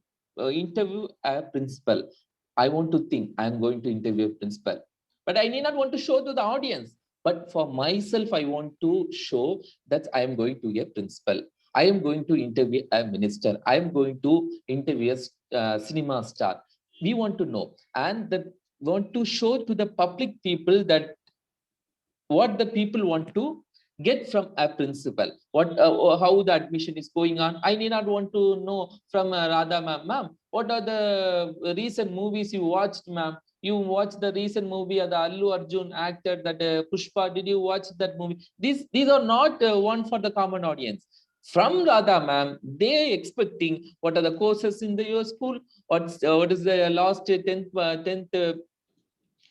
Speaker 5: interview a principal. I want to think I am going to interview a principal, but I need not want to show to the audience. But for myself, I want to show that I am going to be a principal. I am going to interview a minister. I am going to interview a cinema star. We want to know, and that want to show to the public people that what the people want to get from a principal, what how the admission is going on. I need not want to know from Radha ma'am, what are the recent movies you watched, ma'am? You watched the recent movie of the Allu Arjun actor, that Pushpa, did you watch that movie? These are not one for the common audience. From Radha ma'am, they expecting what are the courses in your school, what is the last 10th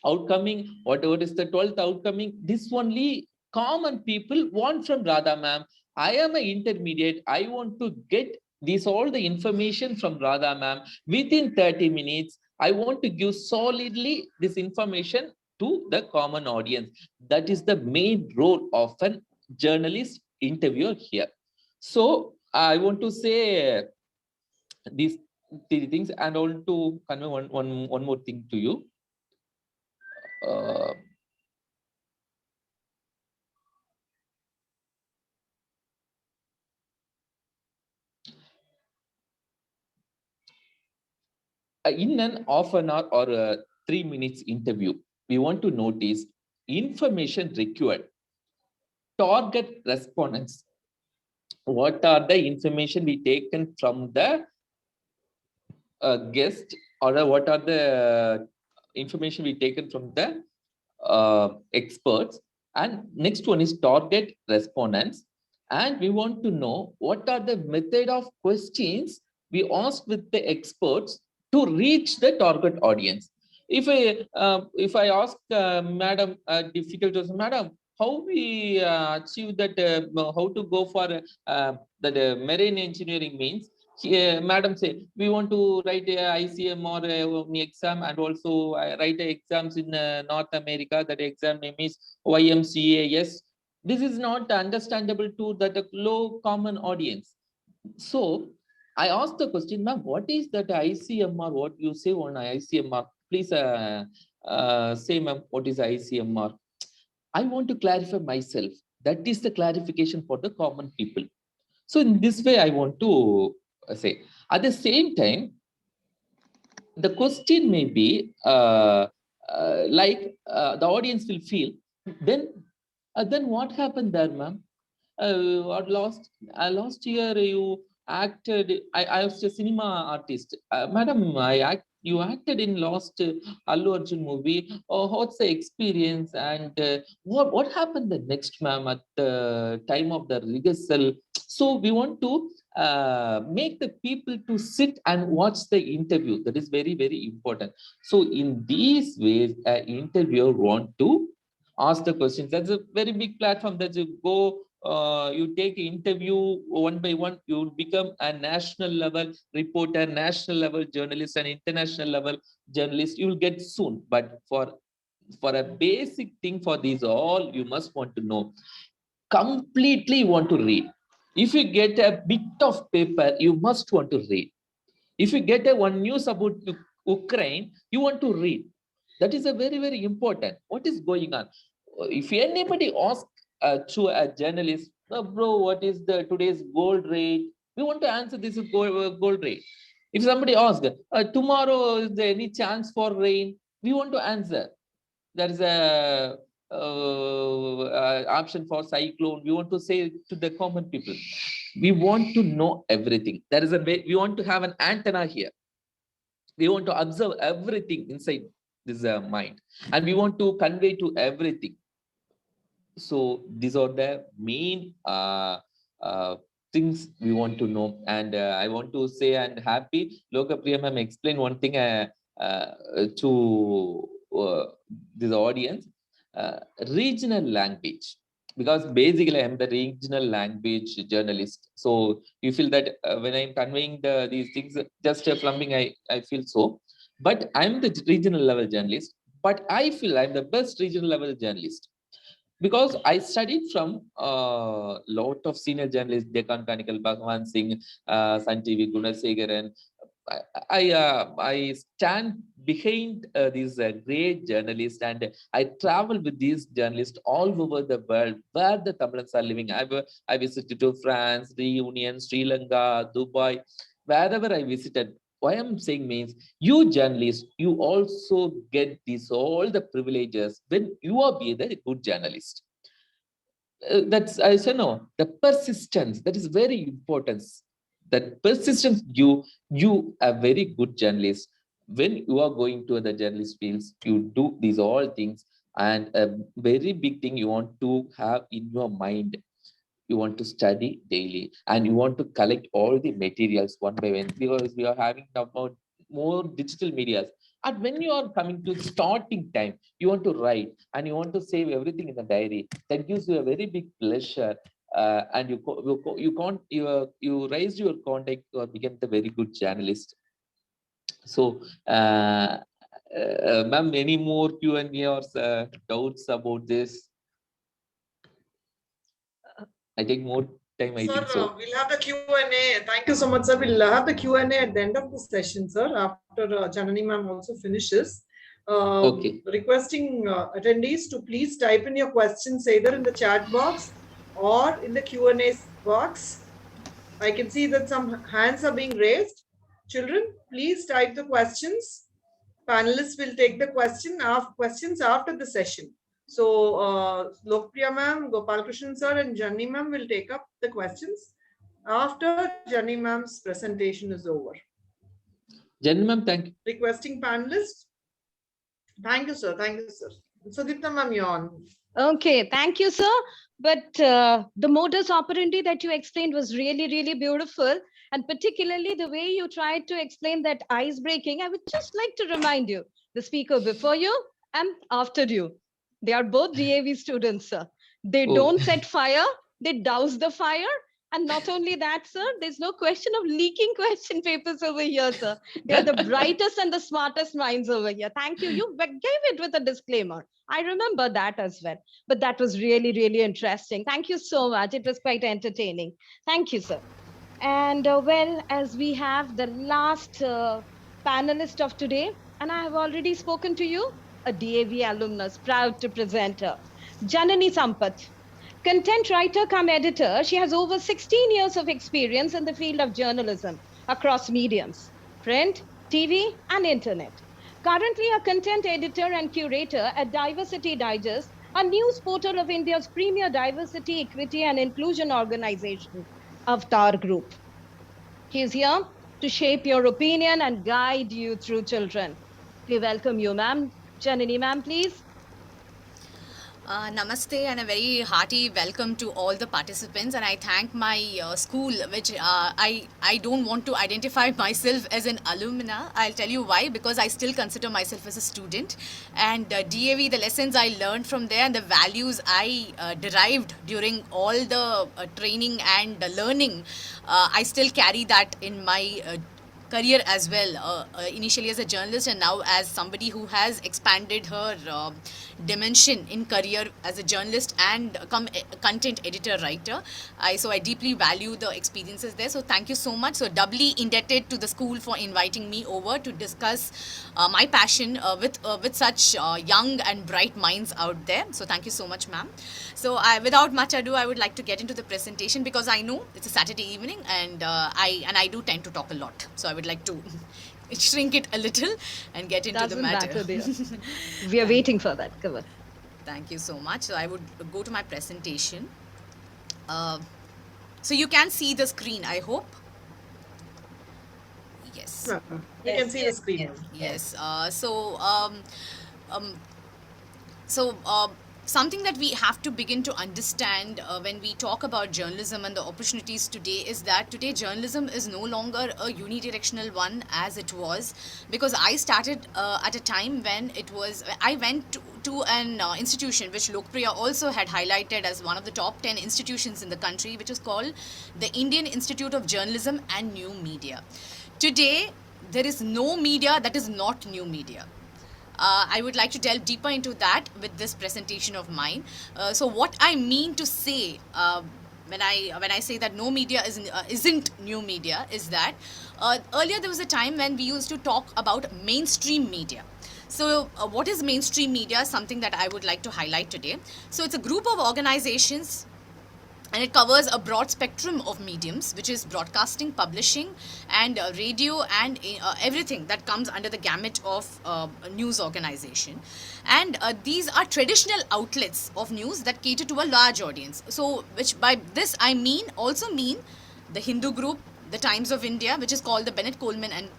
Speaker 5: outcoming, what is the 12th outcoming. This only common people want from Radha ma'am. I am an intermediate, I want to get this all the information from Radha ma'am within 30 minutes. I want to give solidly this information to the common audience. That is the main role of an journalist interviewer here. So I want to say these three things, and I want to convey one more thing to you. In an half an hour or 3 minutes interview, we want to notice information required, target respondents. What are the information we taken from the guest, or what are the information we taken from the experts? And next one is target respondents. And we want to know what are the method of questions we ask with the experts to reach the target audience. If I ask madam difficult question, madam, how we achieve that, how to go for that marine engineering means, madam say, we want to write a ICM or an exam, and also write exams in North America. That exam name is YMCAS. This is not understandable to that low common audience. So I asked the question, ma'am, what is that ICMR? What you say on ICMR? Please say, ma'am, what is ICMR? I want to clarify myself. That is the clarification for the common people. So in this way, I want to say. At the same time, the question may be the audience will feel, then what happened there, ma'am? Last year you acted. I was a cinema artist, madam. You acted in last Allu Arjun movie. What's the experience, and what happened the next, ma'am, at the time of the rehearsal? So we want to make the people to sit and watch the interview. That is very, very important. So in these ways, an interviewer want to ask the questions. That's a very big platform that you go. You take interview one by one, you will become a national level reporter, national level journalist, and international level journalist. You will get soon. But for a basic thing, for these all, you must want to know. Completely want to read. If you get a bit of paper, you must want to read. If you get one news about Ukraine, you want to read. That is a very, very important. What is going on? If anybody asks to a journalist, bro, what is the today's gold rate? We want to answer this is gold rate. If somebody asks, tomorrow is there any chance for rain? We want to answer. There is a option for cyclone. We want to say to the common people. We want to know everything. There is a way. We want to have an antenna here. We want to observe everything inside this mind, and we want to convey to everything. So these are the main things we want to know. And I want to say, and happy Lok Priya ma'am explain one thing to this audience, regional language, because basically I'm the regional language journalist. So you feel that when I'm conveying these things, just plumbing, I feel so. But I'm the regional level journalist, but I feel I'm the best regional level journalist, because I studied from a lot of senior journalists, Deccan Chronicle, Bhagwan Singh, Sun TV, Gunasegaran. I stand behind these great journalists, and I travel with these journalists all over the world where the Tamils are living. I visited to France, Reunion, Sri Lanka, Dubai, wherever I visited. What I'm saying means, you journalists, you also get these all the privileges when you are being a good journalist. That's, I say, no, the persistence, that is very important. That persistence, you a very good journalist. When you are going to the journalist fields, you do these all things. And a very big thing you want to have in your mind, you want to study daily, and you want to collect all the materials one by one, because we are having about more digital medias. And when you are coming to starting time, you want to write and you want to save everything in the diary. That gives you a very big pleasure, and you raise your contact or become the very good journalist. So, ma'am, any more Q&A or doubts about this? I take more time, I think so.
Speaker 2: We'll have the Q&A. Thank you so much, sir. We'll have the Q&A at the end of the session, sir, after Janani ma'am also finishes.
Speaker 5: Okay.
Speaker 2: Requesting attendees to please type in your questions either in the chat box or in the Q&A box. I can see that some hands are being raised. Children, please type the questions panelists will take the questions after the session. So Lok Priya ma'am, Gopal Krishnan sir and Janni ma'am will take up the questions after Janni ma'am's presentation is over.
Speaker 5: Janni ma'am, thank you.
Speaker 2: Requesting panelists. Thank you, sir. Thank you, sir. Sudipta ma'am, you're on.
Speaker 1: Okay, thank you, sir. But the modus operandi that you explained was really, really beautiful. And particularly the way you tried to explain that ice breaking, I would just like to remind you, the speaker before you and after you, they are both DAV students, sir. They
Speaker 5: Oh.
Speaker 1: don't set fire, they douse the fire. And not only that, sir, there's no question of leaking question papers over here, sir. They are the brightest and the smartest minds over here. Thank you. You gave it with a disclaimer. I remember that as well. But that was really, really interesting. Thank you so much. It was quite entertaining. Thank you, sir. And well, as we have the last panelist of today, and I have already spoken to you, a DAV alumnus, proud to present her, Janani Sampath. Content writer come editor, she has over 16 years of experience in the field of journalism across mediums, print, TV, and internet. Currently a content editor and curator at Diversity Digest, a news portal of India's premier diversity, equity, and inclusion organization, Avatar Group. She is here to shape your opinion and guide you through children. We welcome you, ma'am. Janani, ma'am, please.
Speaker 6: Namaste and a very hearty welcome to all the participants, and I thank my school, which I don't want to identify myself as an alumna. I'll tell you why, because I still consider myself as a student, and DAV, the lessons I learned from there and the values I derived during all the training and learning, I still carry that in my career as well, initially as a journalist and now as somebody who has expanded her dimension in career as a journalist and content editor writer. So I deeply value the experiences there. So thank you so much. So doubly indebted to the school for inviting me over to discuss my passion with such young and bright minds out there. So thank you so much, ma'am. So without much ado, I would like to get into the presentation because I know it's a Saturday evening and I do tend to talk a lot. So I would like to shrink it a little and get into the matter.
Speaker 1: Doesn't matter, dear. We are waiting for that. Come on.
Speaker 6: Thank you so much. So I would go to my presentation. So you can see the screen, I hope. Yes.
Speaker 2: You can see the screen.
Speaker 6: Yes. Something that we have to begin to understand when we talk about journalism and the opportunities today is that today journalism is no longer a unidirectional one as it was, because I started at a time when I went to an institution which Lok Priya also had highlighted as one of the top 10 institutions in the country, which is called the Indian Institute of Journalism and New Media. Today, there is no media that is not new media. I would like to delve deeper into that with this presentation of mine. So what I mean to say when I say that no media isn't new media is that earlier there was a time when we used to talk about mainstream media. So what is mainstream media? Something that I would like to highlight today. So it's a group of organizations, and it covers a broad spectrum of mediums, which is broadcasting, publishing, and radio, and everything that comes under the gamut of a news organization. And these are traditional outlets of news that cater to a large audience. So, which by this I also mean the Hindu group, the Times of India, which is called the Bennett Coleman and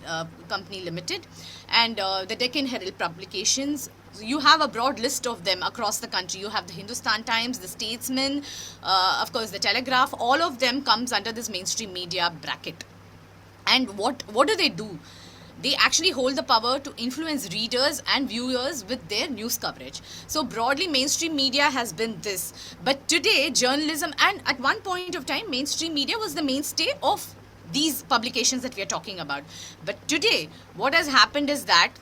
Speaker 6: Company Limited, and the Deccan Herald publications. You have a broad list of them across the country. You have the Hindustan Times, the Statesman, of course the Telegraph. All of them comes under this mainstream media bracket. And what do? They actually hold the power to influence readers and viewers with their news coverage. So broadly, mainstream media has been this. But today, journalism, and at one point of time, mainstream media was the mainstay of these publications that we are talking about. But today, what has happened is that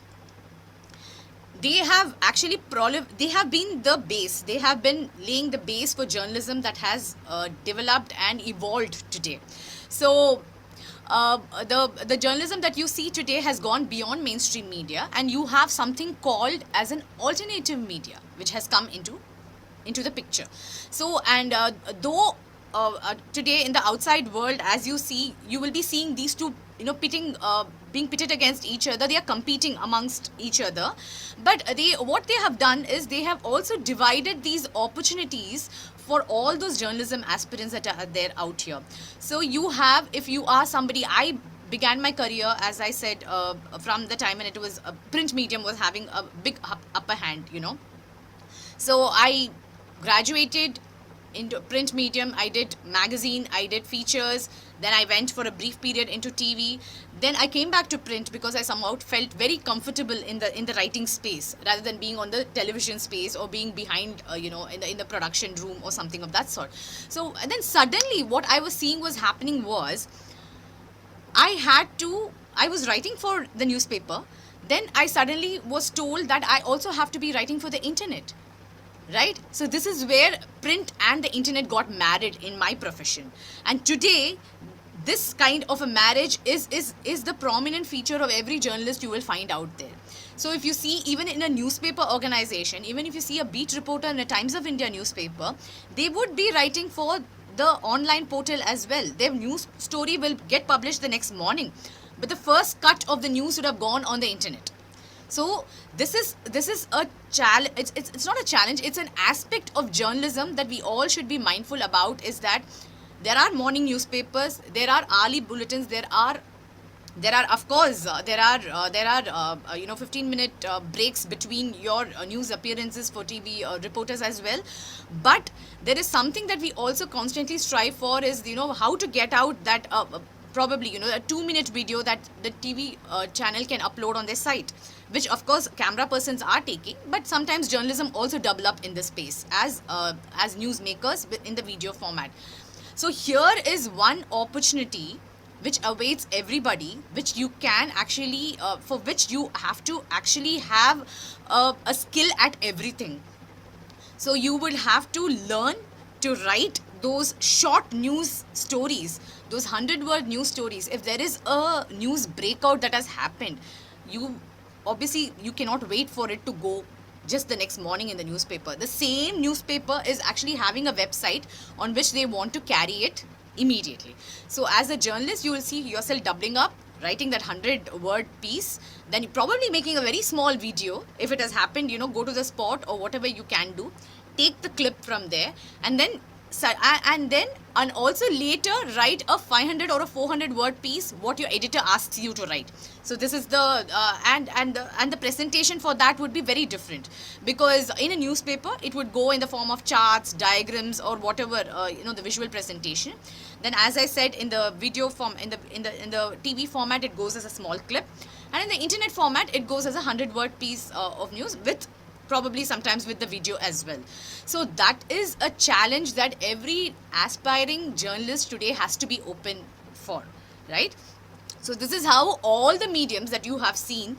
Speaker 6: they have actually they have been the base. They have been laying the base for journalism that has developed and evolved today. So the journalism that you see today has gone beyond mainstream media, and you have something called as an alternative media, which has come into the picture. So, and though today in the outside world, as you see, you will be seeing these two being pitted against each other. They are competing amongst each other. But what they have done is they have also divided these opportunities for all those journalism aspirants that are there out here. So you have, if you are somebody, I began my career, as I said, from the time when it was print medium was having a big upper hand, So I graduated into print medium. I did magazine, I did features, then I went for a brief period into TV. Then I came back to print because I somehow felt very comfortable in the writing space rather than being on the television space or being behind in the production room or something of that sort. So and then suddenly what I was seeing was happening was I was writing for the newspaper. Then I suddenly was told that I also have to be writing for the internet. Right? So this is where print and the internet got married in my profession. And today, this kind of a marriage is the prominent feature of every journalist you will find out there. So if you see, even in a newspaper organization, even if you see a beat reporter in a Times of India newspaper, they would be writing for the online portal as well. Their news story will get published the next morning, but the first cut of the news would have gone on the internet. So this is a challenge. It's not a challenge. It's an aspect of journalism that we all should be mindful about. Is that there are morning newspapers, there are hourly bulletins, there are of course 15-minute breaks between your news appearances for TV reporters as well. But there is something that we also constantly strive for is how to get out that probably a 2-minute video that the TV channel can upload on their site, which of course camera persons are taking, but sometimes journalism also double up in this space as newsmakers in the video format. So here is one opportunity which awaits everybody, which you can actually for which you have to actually have a skill at everything. So you will have to learn to write those short news stories, those 100-word news stories. If there is a news breakout that has happened, you cannot wait for it to go just the next morning in the newspaper. The same newspaper is actually having a website on which they want to carry it immediately. So as a journalist, you will see yourself doubling up, writing that 100-word piece, then you're probably making a very small video. If it has happened, go to the spot or whatever you can do, take the clip from there, and then also later write a 500 or a 400-word piece what your editor asks you to write. So this is the and the presentation for that would be very different, because in a newspaper it would go in the form of charts, diagrams, or whatever the visual presentation. Then, as I said, in the video form, in the TV format, it goes as a small clip, and in the internet format it goes as a 100-word piece of news, with probably sometimes with the video as well. So that is a challenge that every aspiring journalist today has to be open for, right? So this is how all the mediums that you have seen,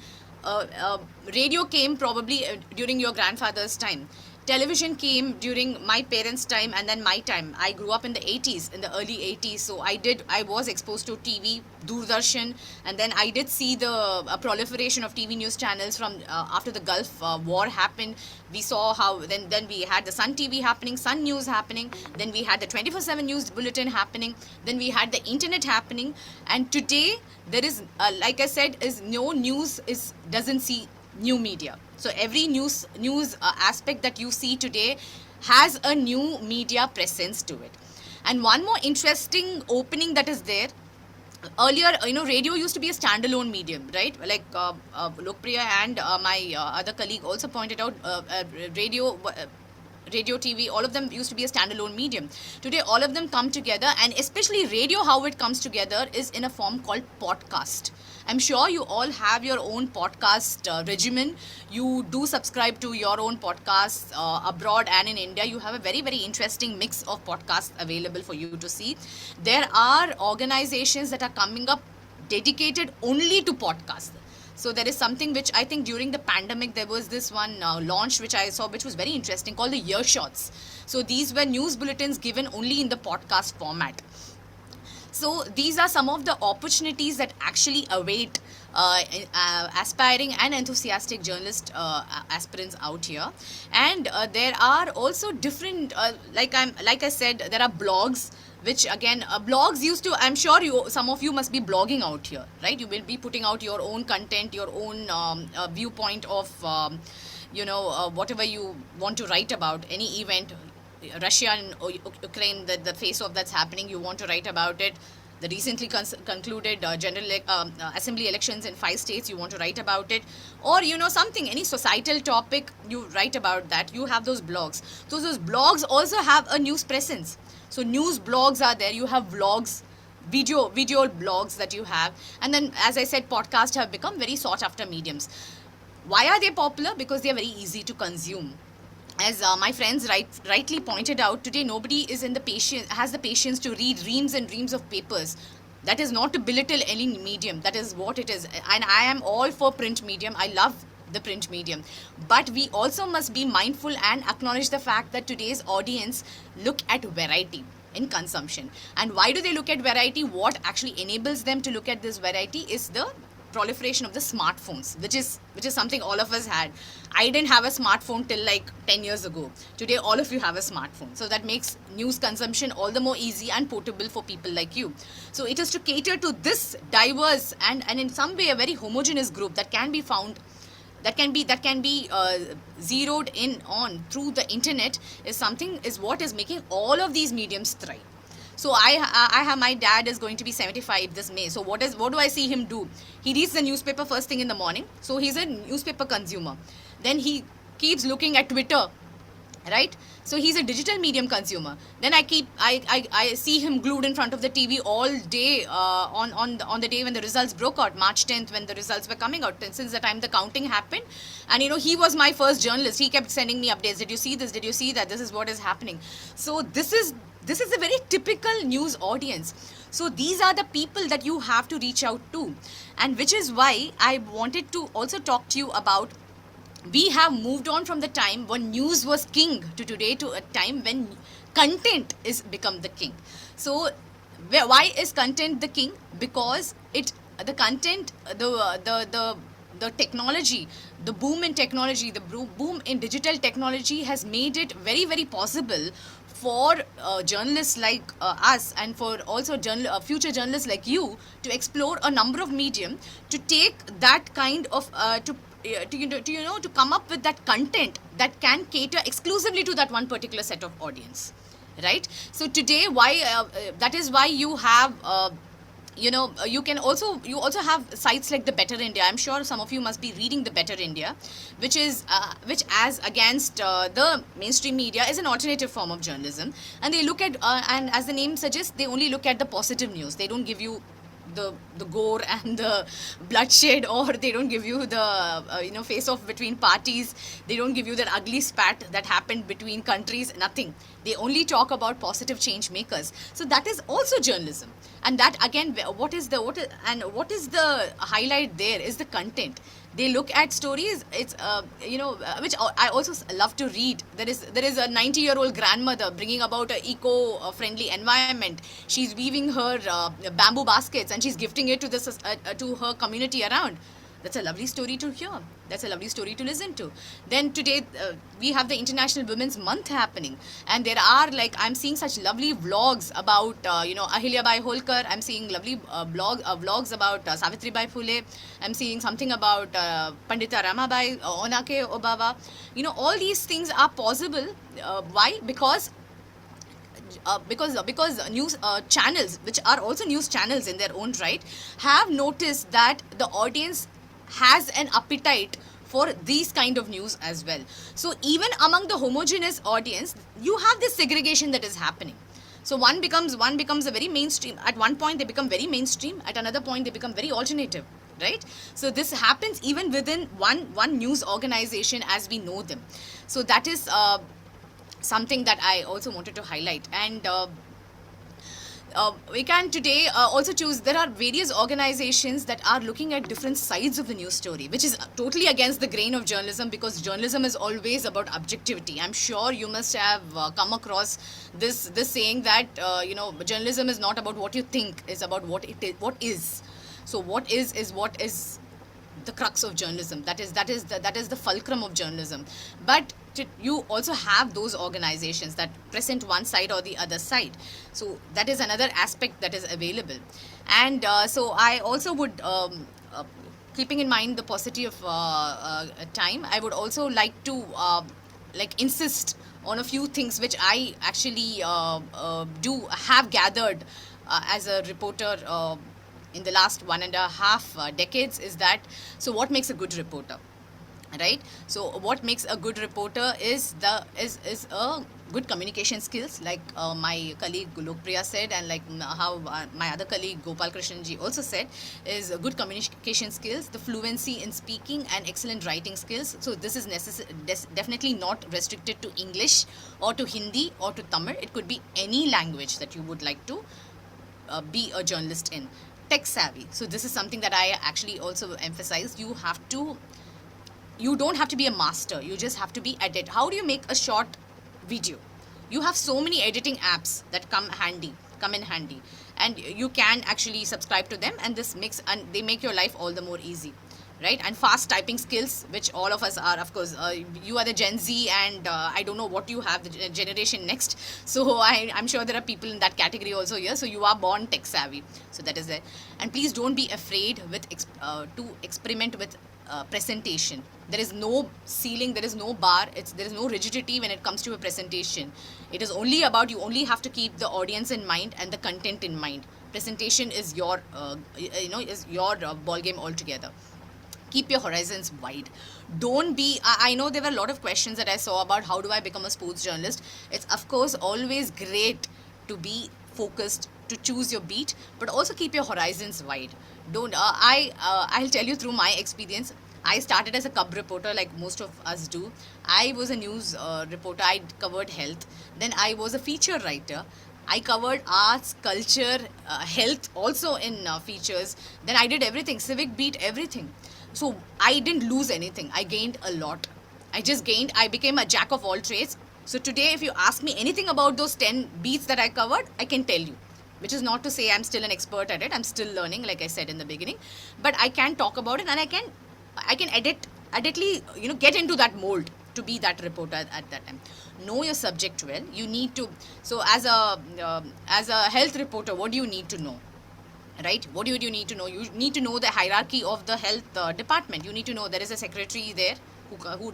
Speaker 6: radio came probably during your grandfather's time. Television came during my parents' time and then my time. I grew up in the 80s, in the early 80s. So I was exposed to TV, Doordarshan, and then I did see the proliferation of TV news channels from after the Gulf War happened. We saw how then we had the Sun TV happening, Sun News happening, then we had the 24/7 news bulletin happening, then we had the internet happening, and today there is, like I said, is no news doesn't see new media. So every news aspect that you see today has a new media presence to it. And one more interesting opening that is there. Earlier, radio used to be a standalone medium, right? Like Lok Priya and my other colleague also pointed out, radio, TV, all of them used to be a standalone medium. Today, all of them come together, and especially radio, how it comes together is in a form called podcast. I'm sure you all have your own podcast regimen. You do subscribe to your own podcasts abroad and in India. You have a very, very interesting mix of podcasts available for you to see. There are organizations that are coming up dedicated only to podcasts. So there is something which I think during the pandemic, there was this one launch which I saw, which was very interesting, called the Earshots. So these were news bulletins given only in the podcast format. So these are some of the opportunities that actually await aspiring and enthusiastic journalist aspirants out here. And there are also different, like I said, there are blogs, which again, blogs used to, I'm sure some of you must be blogging out here, right? You will be putting out your own content, your own viewpoint of whatever you want to write about, any event, Russia and Ukraine, the face off that's happening, you want to write about it. The recently concluded assembly elections in 5 states, you want to write about it, or something, any societal topic, you write about that. You have those blogs. So those blogs also have a news presence. So news blogs are there. You have vlogs, video blogs that you have, and then, as I said, podcasts have become very sought after mediums. Why are they popular? Because they are very easy to consume. As my friends rightly pointed out, today nobody has the patience to read reams and reams of papers. That is not to belittle any medium. That is what it is. And I am all for print medium. I love the print medium. But we also must be mindful and acknowledge the fact that today's audience look at variety in consumption. And why do they look at variety? What actually enables them to look at this variety is the proliferation of the smartphones, which is something all of us had. I didn't have a smartphone till like 10 years ago. Today all of you have a smartphone, so that makes news consumption all the more easy and portable for people like you. So it is to cater to this diverse and in some way a very homogeneous group that can be found, that can be zeroed in on through the internet, is what is making all of these mediums thrive. So I have, my dad is going to be 75 this May. So what do I see him do? He reads the newspaper first thing in the morning. So he's a newspaper consumer. Then he keeps looking at Twitter, right? So he's a digital medium consumer. Then I see him glued in front of the TV all day on the day when the results broke out, March 10th, when the results were coming out. And since the time the counting happened, and he was my first journalist. He kept sending me updates. Did you see this? Did you see that? This is what is happening. So this is a very typical news audience. So these are the people that you have to reach out to, and which is why I wanted to also talk to you about, we have moved on from the time when news was king to today to a time when content is become the king. So why is content the king? Because the content, the technology, the boom in technology, the boom in digital technology has made it very, very possible for journalists like us, and for also future journalists like you, to explore a number of medium, to take that kind of to come up with that content that can cater exclusively to that one particular set of audience, right? So today, that is why you have you also have sites like the Better India. I'm sure some of you must be reading the Better India, which as against the mainstream media is an alternative form of journalism, and they look at and as the name suggests, they only look at the positive news. They don't give you the gore and the bloodshed, or they don't give you the face off between parties. They don't give you that ugly spat that happened between countries. Nothing. They only talk about positive change makers. So that is also journalism, and that again, what is the highlight there is the content. They look at stories, it's which I also love to read. There is a 90-year-old grandmother bringing about an eco-friendly environment. She's weaving her bamboo baskets and she's gifting it to her community around. That's a lovely story to hear. That's a lovely story to listen to. Then today we have the International Women's Month happening, and there are, like, I'm seeing such lovely vlogs about Ahilyabai Holkar. I'm seeing lovely vlogs about Savitribai Phule. I'm seeing something about Pandita Ramabai Onake Obawa. All these things are possible. Why? Because news channels, which are also news channels in their own right, have noticed that the audience has an appetite for these kind of news as well. So even among the homogeneous audience, you have this segregation that is happening. So one becomes a very mainstream. At one point they become very mainstream. At another point they become very alternative, right? So this happens even within one news organization as we know them. So that is something that I also wanted to highlight. And we can today also choose, there are various organizations that are looking at different sides of the news story, which is totally against the grain of journalism, because journalism is always about objectivity. I'm sure you must have come across this saying that journalism is not about what you think, it's about what is. So what is the crux of journalism. That is the fulcrum of journalism. But you also have those organizations that present one side or the other side. So that is another aspect that is available. And so I also would, keeping in mind the paucity of time, I would also like to like insist on a few things which I actually do have gathered as a reporter in the last 1.5 decades. Is that, so what makes a good reporter, right? So what makes a good reporter is a good communication skills, like my colleague Lok Priya said, and like how my other colleague Gopal Krishnan ji also said, is good communication skills, the fluency in speaking, and excellent writing skills. So this is definitely not restricted to English or to Hindi or to Tamil. It could be any language that you would like to be a journalist in. Tech savvy, so this is something that I actually also emphasize. You don't have to be a master, you just have to be edit. How do you make a short video? You have so many editing apps that come in handy, and you can actually subscribe to them, and they make your life all the more easy, right? And fast typing skills, which all of us are, of course. You are the Gen Z, and I don't know what you have, the generation next. So I'm sure there are people in that category also here. So you are born tech savvy, so that is it. And please don't be afraid to experiment with presentation. There is no ceiling, there is no bar, there is no rigidity when it comes to a presentation. It is only about, you only have to keep the audience in mind and the content in mind. Presentation is your ball game altogether. Keep your horizons wide. Don't be, I know there were a lot of questions that I saw about how do I become a sports journalist. It's of course always great to be focused, to choose your beat, but also keep your horizons wide. Don't I'll tell you through my experience. I started as a cub reporter, like most of us do. I was a news reporter. I covered health. Then I was a feature writer. I covered arts, culture, health also in features. Then I did everything, civic beat, everything. So I didn't lose anything. I gained a lot. I just gained. I became a jack of all trades. So today, if you ask me anything about those 10 beats that I covered, I can tell you. Which is not to say I'm still an expert at it. I'm still learning, like I said in the beginning. But I can talk about it, and I can get into that mold to be that reporter at that time. Know your subject well. You need to. So as a health reporter, what do you need to know? Right? What do you need to know? You need to know the hierarchy of the health department. You need to know there is a secretary there who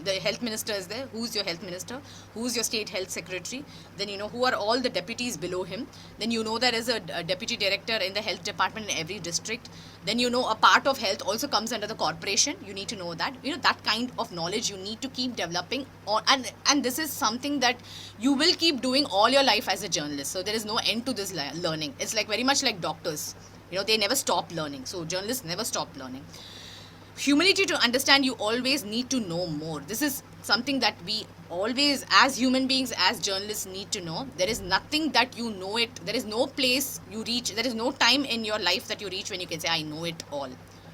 Speaker 6: the health minister is there. Who's your health minister? Who's your state health secretary? Then you know who are all the deputies below him. Then you know there is a deputy director in the health department in every district. Then you know a part of health also comes under the corporation. You need to know that. You know, that kind of knowledge you need to keep developing on, and this is something that you will keep doing all your life as a journalist. So there is no end to this learning. It's like very much like doctors. You know, they never stop learning. So journalists never stop learning. Humility to understand you always need to know more. This is something that we always, as human beings, as journalists, need to know. There is nothing that you know it. There is no place you reach. There is no time in your life that you reach when you can say, I know it all.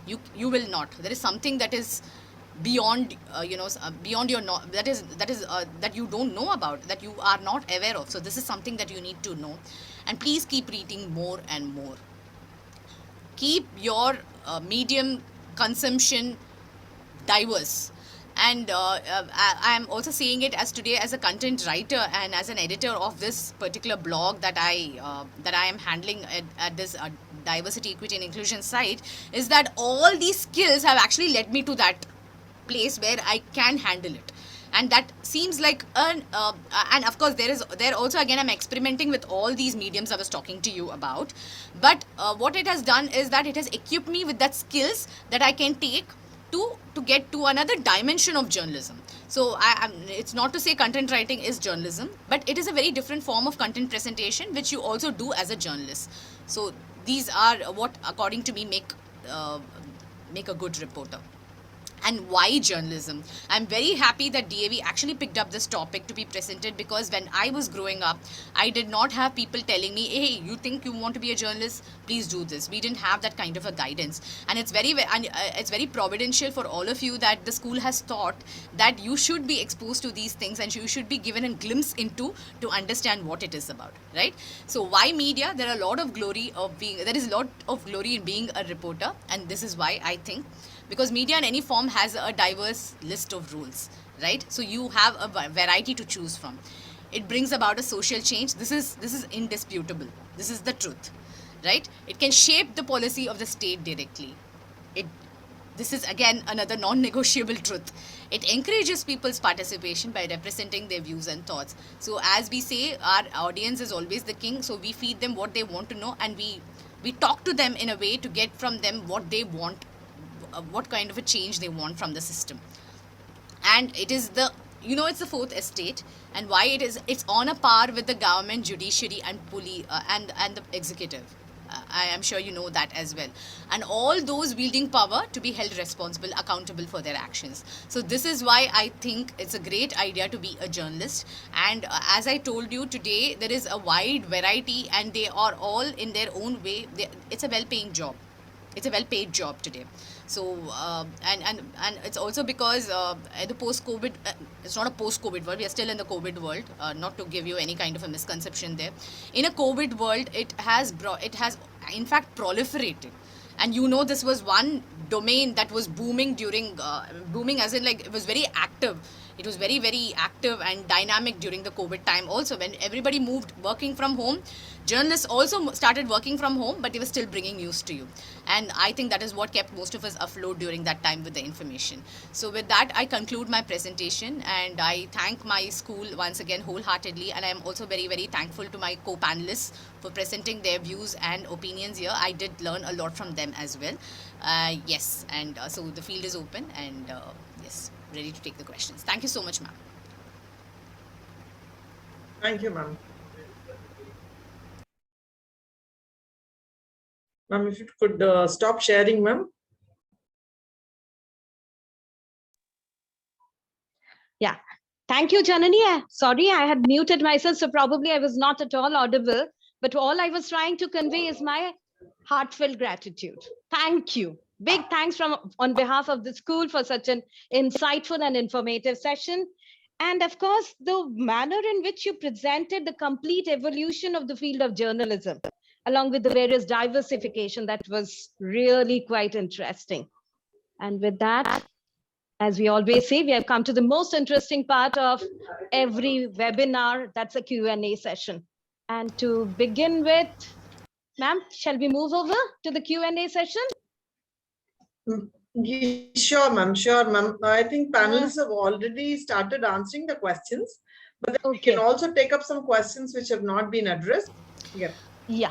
Speaker 6: You will not. There is something that is beyond, beyond your that you don't know about, that you are not aware of. So this is something that you need to know. And please keep reading more and more. Keep your medium consumption diverse. And I am also saying it as today as a content writer and as an editor of this particular blog that I am handling at this diversity, equity and inclusion site, is that all these skills have actually led me to that place where I can handle it. And that seems like and of course there also again I'm experimenting with all these mediums I was talking to you about. But what it has done is that it has equipped me with that skills that I can take to get to another dimension of journalism. So it's not to say content writing is journalism, but it is a very different form of content presentation which you also do as a journalist. So these are what according to me make a good reporter. And why journalism? I'm very happy that DAV actually picked up this topic to be presented, because when I was growing up, I did not have people telling me, hey, you think you want to be a journalist? Please do this. We didn't have that kind of a guidance. And it's very providential for all of you that the school has thought that you should be exposed to these things and you should be given a glimpse into to understand what it is about, right? So why media? There is a lot of glory in being a reporter, and this is why I think, because media in any form has a diverse list of rules, right? So you have a variety to choose from. It brings about a social change. This is indisputable. This is the truth, right? It can shape the policy of the state directly. It This is again another non-negotiable truth. It encourages people's participation by representing their views and thoughts. So as we say, our audience is always the king, so we feed them what they want to know, and we talk to them in a way to get from them what they want, what kind of a change they want from the system. And it is the, it's the fourth estate, and why it's on a par with the government, judiciary, and police, and the executive. I am sure you know that as well. And all those wielding power to be held responsible, accountable for their actions. So this is why I think it's a great idea to be a journalist. And as I told you today, there is a wide variety, and they are all in their own way. It's a well-paying job. It's a well-paid job today. So and it's also because the post-COVID, it's not a post-COVID world. We are still in the COVID world. Not to give you any kind of a misconception there. In a COVID world, it has in fact proliferated. And this was one domain that was booming during booming, as in like it was very active. It was very, very active and dynamic during the COVID time also, when everybody moved working from home. Journalists also started working from home, but they were still bringing news to you. And I think that is what kept most of us afloat during that time with the information. So with that, I conclude my presentation, and I thank my school once again wholeheartedly. And I am also very, very thankful to my co-panelists for presenting their views and opinions here. I did learn a lot from them as well. Yes, and so the field is open, and yes, ready to take the questions. Thank you so much, ma'am.
Speaker 2: Thank you, ma'am. Ma'am, if you could stop sharing, ma'am.
Speaker 1: Yeah. Thank you, Janani. Sorry, I had muted myself, so probably I was not at all audible. But all I was trying to convey is my heartfelt gratitude. Thank you. Big thanks on behalf of the school for such an insightful and informative session. And of course, the manner in which you presented the complete evolution of the field of journalism, along with the various diversification, that was really quite interesting. And with that, as we always say, we have come to the most interesting part of every webinar. That's a Q&A session. And to begin with, ma'am, shall we move over to the Q&A session?
Speaker 2: Sure, ma'am. Sure, ma'am. I think panelists have already started answering the questions, but we can also take up some questions which have not been addressed. Yeah.
Speaker 1: Yeah.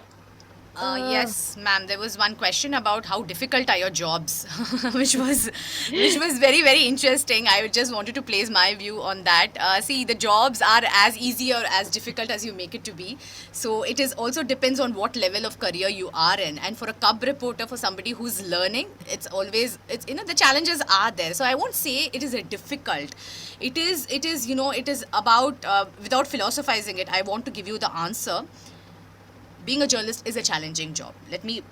Speaker 6: Yes, ma'am. There was one question about how difficult are your jobs, which was very, very interesting. I just wanted to place my view on that. See, the jobs are as easy or as difficult as you make it to be. So it is also depends on what level of career you are in. And for a cub reporter, for somebody who's learning, it's the challenges are there. So I won't say it is a difficult. It is about without philosophizing it. I want to give you the answer. Being a journalist is a challenging job. Let me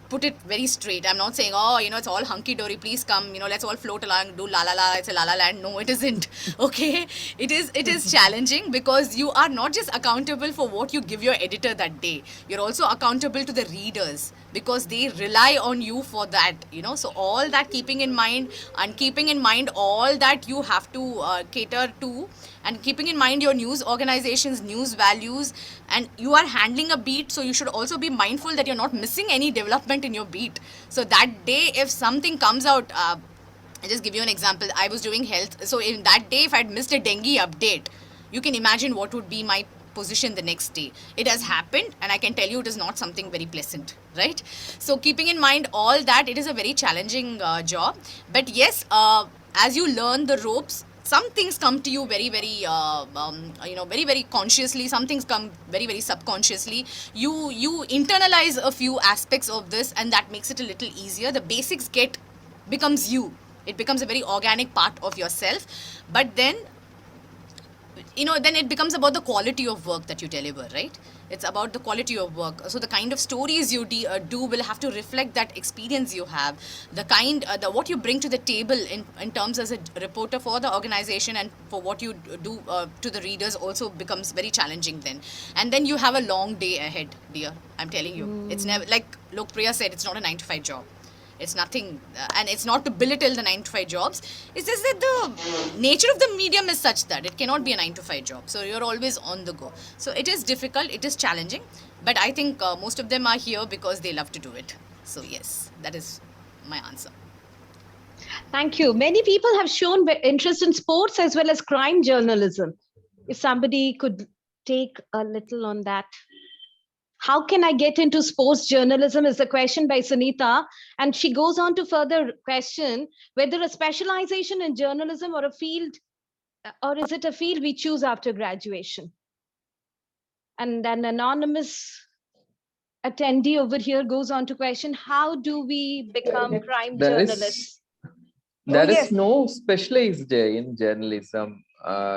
Speaker 6: put it very straight. I'm not saying, it's all hunky-dory, please come, let's all float along, do la la la, it's a la la land. No, it isn't. Okay? It is challenging, because you are not just accountable for what you give your editor that day. You're also accountable to the readers, because they rely on you for that, So all that keeping in mind, and keeping in mind all that you have to cater to, and keeping in mind your news organization's news values, and you are handling a beat, so you should also be mindful that you're not missing any development in your beat. So that day, if something comes out, I'll just give you an example. I was doing health, so in that day, if I'd missed a dengue update, you can imagine what would be my position the next day. It has happened, and I can tell you it is not something very pleasant, right? So keeping in mind all that, it is a very challenging job. But yes, as you learn the ropes, some things come to you very, very, very, very consciously. Some things come very, very subconsciously. You internalize a few aspects of this, and that makes it a little easier. The basics becomes you. It becomes a very organic part of yourself. But then, then it becomes about the quality of work that you deliver, right? It's about the quality of work. So the kind of stories you do will have to reflect that experience you have. The what you bring to the table in terms as a reporter for the organization, and for what you do to the readers also becomes very challenging then. And then you have a long day ahead, dear. I'm telling you. It's never, like Lok Priya said, it's not a 9-to-5 job. It's nothing, and it's not to belittle the 9 to 5 jobs. It's just that the nature of the medium is such that it cannot be a 9 to 5 job. So you're always on the go. So it is difficult, it is challenging, but I think most of them are here because they love to do it. So yes, that is my answer.
Speaker 1: Thank you. Many people have shown interest in sports as well as crime journalism. If somebody could take a little on that. How can I get into sports journalism is the question by Sunita. And she goes on to further question whether a specialization in journalism or a field, or is it a field we choose after graduation? And an anonymous attendee over here goes on to question, how do we become crime journalists?
Speaker 5: There
Speaker 3: yes.
Speaker 5: is no specialized in journalism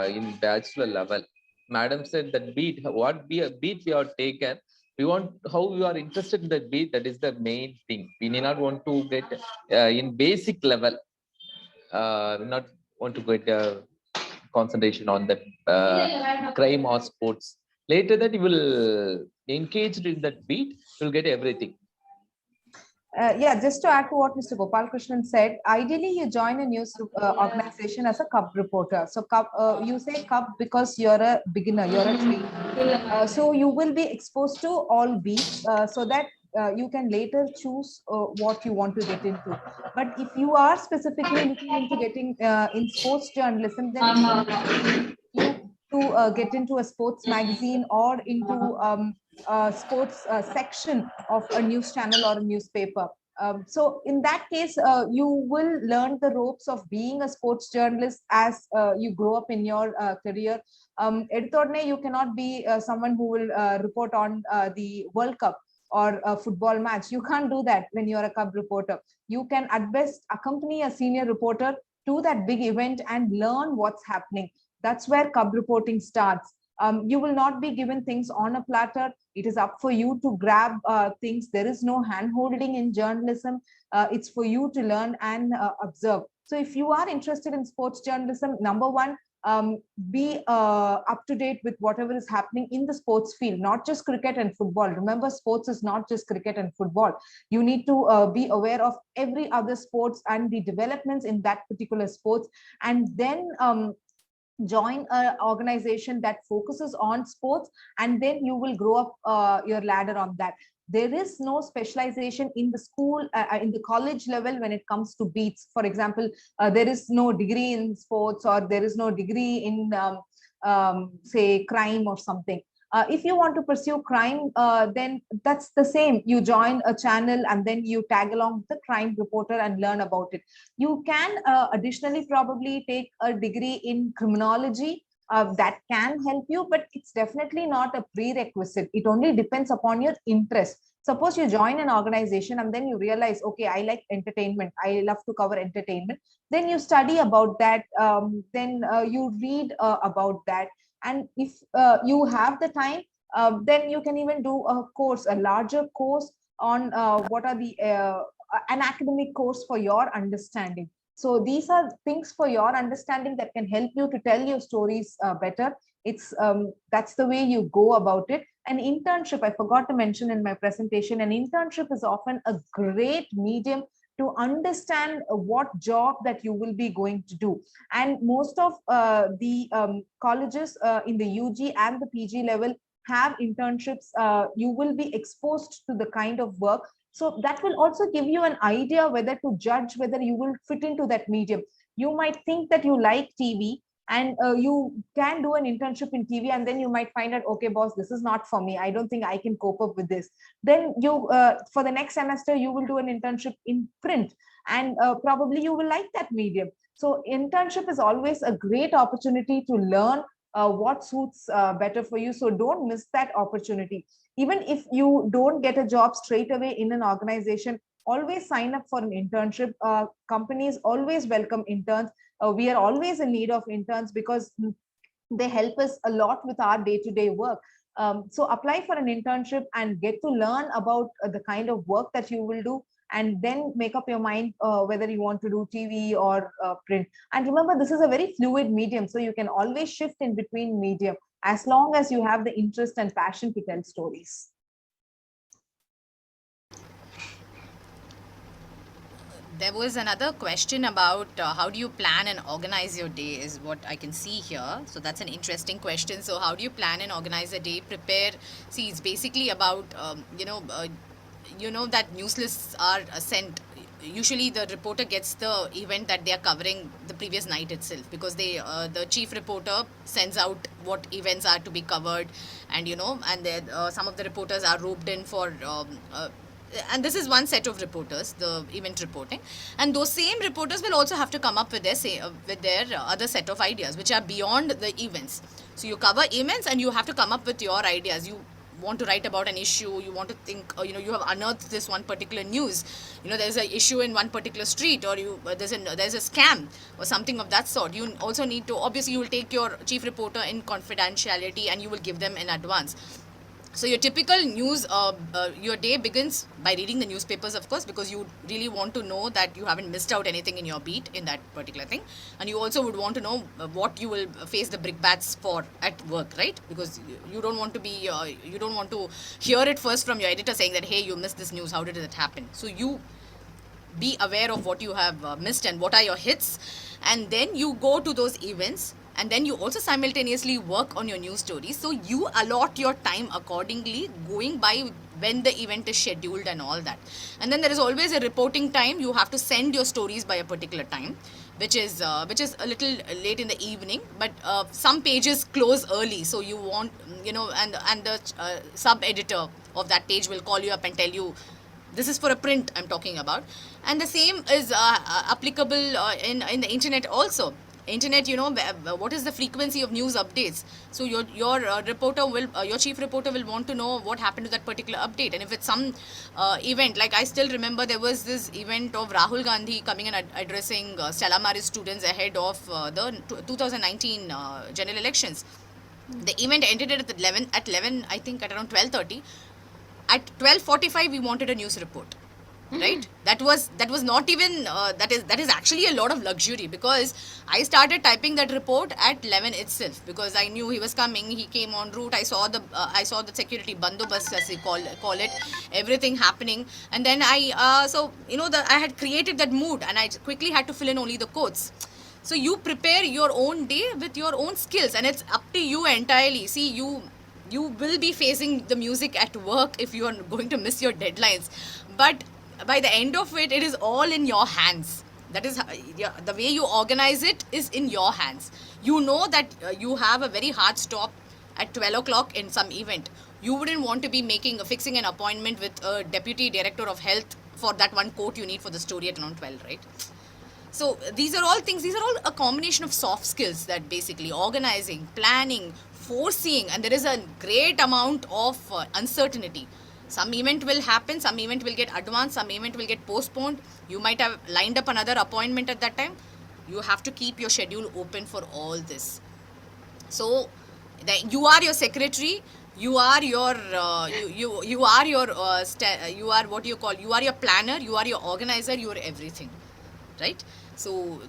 Speaker 5: in bachelor level. Madam said that beat, what beat we are taken, we want how we are interested in that beat. That is the main thing. We need not want to get in basic level. We not want to get concentration on that crime or sports. Later that you will engaged in that beat, you will get everything.
Speaker 3: Yeah, just to add to what Mr. Gopal Krishnan said, ideally you join a news organization as a cub reporter. So you say cub because you're a beginner, you're a trainee. So you will be exposed to all beats so that you can later choose what you want to get into. But if you are specifically looking into getting in sports journalism, then you to get into a sports magazine or into sports section of a news channel or a newspaper. So in that case, you will learn the ropes of being a sports journalist as you grow up in your career. Editorne, you cannot be someone who will report on the World Cup or a football match. You can't do that when you're a cub reporter. You can at best accompany a senior reporter to that big event and learn what's happening. That's where cub reporting starts. You will not be given things on a platter. It is up for you to grab things. There is no hand holding in journalism. It's for you to learn and observe. So if you are interested in sports journalism, number one, be up to date with whatever is happening in the sports field, not just cricket and football. Remember, sports is not just cricket and football. You need to be aware of every other sports and the developments in that particular sports, and then join an organization that focuses on sports, and then you will grow up your ladder on that. There is no specialization in the school, in the college level when it comes to beats. For example, there is no degree in sports, or there is no degree in say crime or something. If you want to pursue crime, then that's the same. You join a channel and then you tag along with the crime reporter and learn about it. You can additionally probably take a degree in criminology. That can help you, but it's definitely not a prerequisite. It only depends upon your interest. Suppose you join an organization and then you realize, okay, I like entertainment. I love to cover entertainment. Then you study about that. Then you read about that. And if you have the time, then you can even do a course, a larger course on what are the an academic course for your understanding. So these are things for your understanding that can help you to tell your stories better. It's that's the way you go about it. An internship, I forgot to mention in my presentation, an internship is often a great medium to understand what job that you will be going to do. And most of the colleges in the UG and the PG level have internships. You will be exposed to the kind of work. So that will also give you an idea whether to judge whether you will fit into that medium. You might think that you like TV, and you can do an internship in TV, and then you might find out, okay, boss, this is not for me. I don't think I can cope up with this. Then you, for the next semester, you will do an internship in print, and probably you will like that medium. So internship is always a great opportunity to learn what suits better for you. So don't miss that opportunity. Even if you don't get a job straight away in an organization, always sign up for an internship. Companies always welcome interns. We are always in need of interns because they help us a lot with our day-to-day work. So apply for an internship and get to learn about the kind of work that you will do, and then make up your mind whether you want to do TV or print. And remember, this is a very fluid medium, so you can always shift in between medium as long as you have the interest and passion to tell stories.
Speaker 6: There was another question about how do you plan and organize your day is what I can see here. So that's an interesting question. So how do you plan and organize a day? Prepare. See, it's basically about that news lists are sent. Usually, the reporter gets the event that they are covering the previous night itself, because the chief reporter sends out what events are to be covered, and and then some of the reporters are roped in for. And this is one set of reporters, the event reporting, and those same reporters will also have to come up with their other set of ideas which are beyond the events. So you cover events and you have to come up with your ideas. You want to write about an issue, you want to think, you have unearthed this one particular news, there's an issue in one particular street, or there's a scam or something of that sort. You also need to, obviously you will take your chief reporter in confidentiality and you will give them in advance. So your typical news, your day begins by reading the newspapers, of course, because you really want to know that you haven't missed out anything in your beat in that particular thing. And you also would want to know what you will face the brickbats for at work, right? Because you don't want to hear it first from your editor saying that, hey, you missed this news, how did it happen? So you be aware of what you have missed and what are your hits, and then you go to those events, and then you also simultaneously work on your news stories. So you allot your time accordingly, going by when the event is scheduled and all that. And then there is always a reporting time. You have to send your stories by a particular time, which is a little late in the evening, but some pages close early, so you want, and the sub editor of that page will call you up and tell you, this is for a print I'm talking about. And the same is applicable in the internet also. Internet, what is the frequency of news updates? So your reporter will, your chief reporter will want to know what happened to that particular update. And if it's some event, like I still remember there was this event of Rahul Gandhi coming and addressing Stella Maris students ahead of the 2019 general elections. The event ended at 11, I think at around 12:30. At 12:45 we wanted a news report, right? That was not even that is actually a lot of luxury, because I started typing that report at 11 itself, because I knew he was coming. He came en route. I saw the security bandobast, as they call it, everything happening. And then I had created that mood, and I quickly had to fill in only the quotes. So you prepare your own day with your own skills, and it's up to you entirely. See, you will be facing the music at work if you are going to miss your deadlines, but by the end of it, it is all in your hands. That is the way you organize it is in your hands. You know that you have a very hard stop at 12 o'clock in some event. You wouldn't want to be fixing an appointment with a deputy director of health for that one quote you need for the story at around 12, right? So these are all a combination of soft skills, that basically organizing, planning, foreseeing, and there is a great amount of uncertainty. Some event will happen, some event will get advanced, some event will get postponed. You might have lined up another appointment at that time. You have to keep your schedule open for all this. So you are your secretary, you are your you are your you are what you call, you are your planner, you are your organizer, you are everything, right? So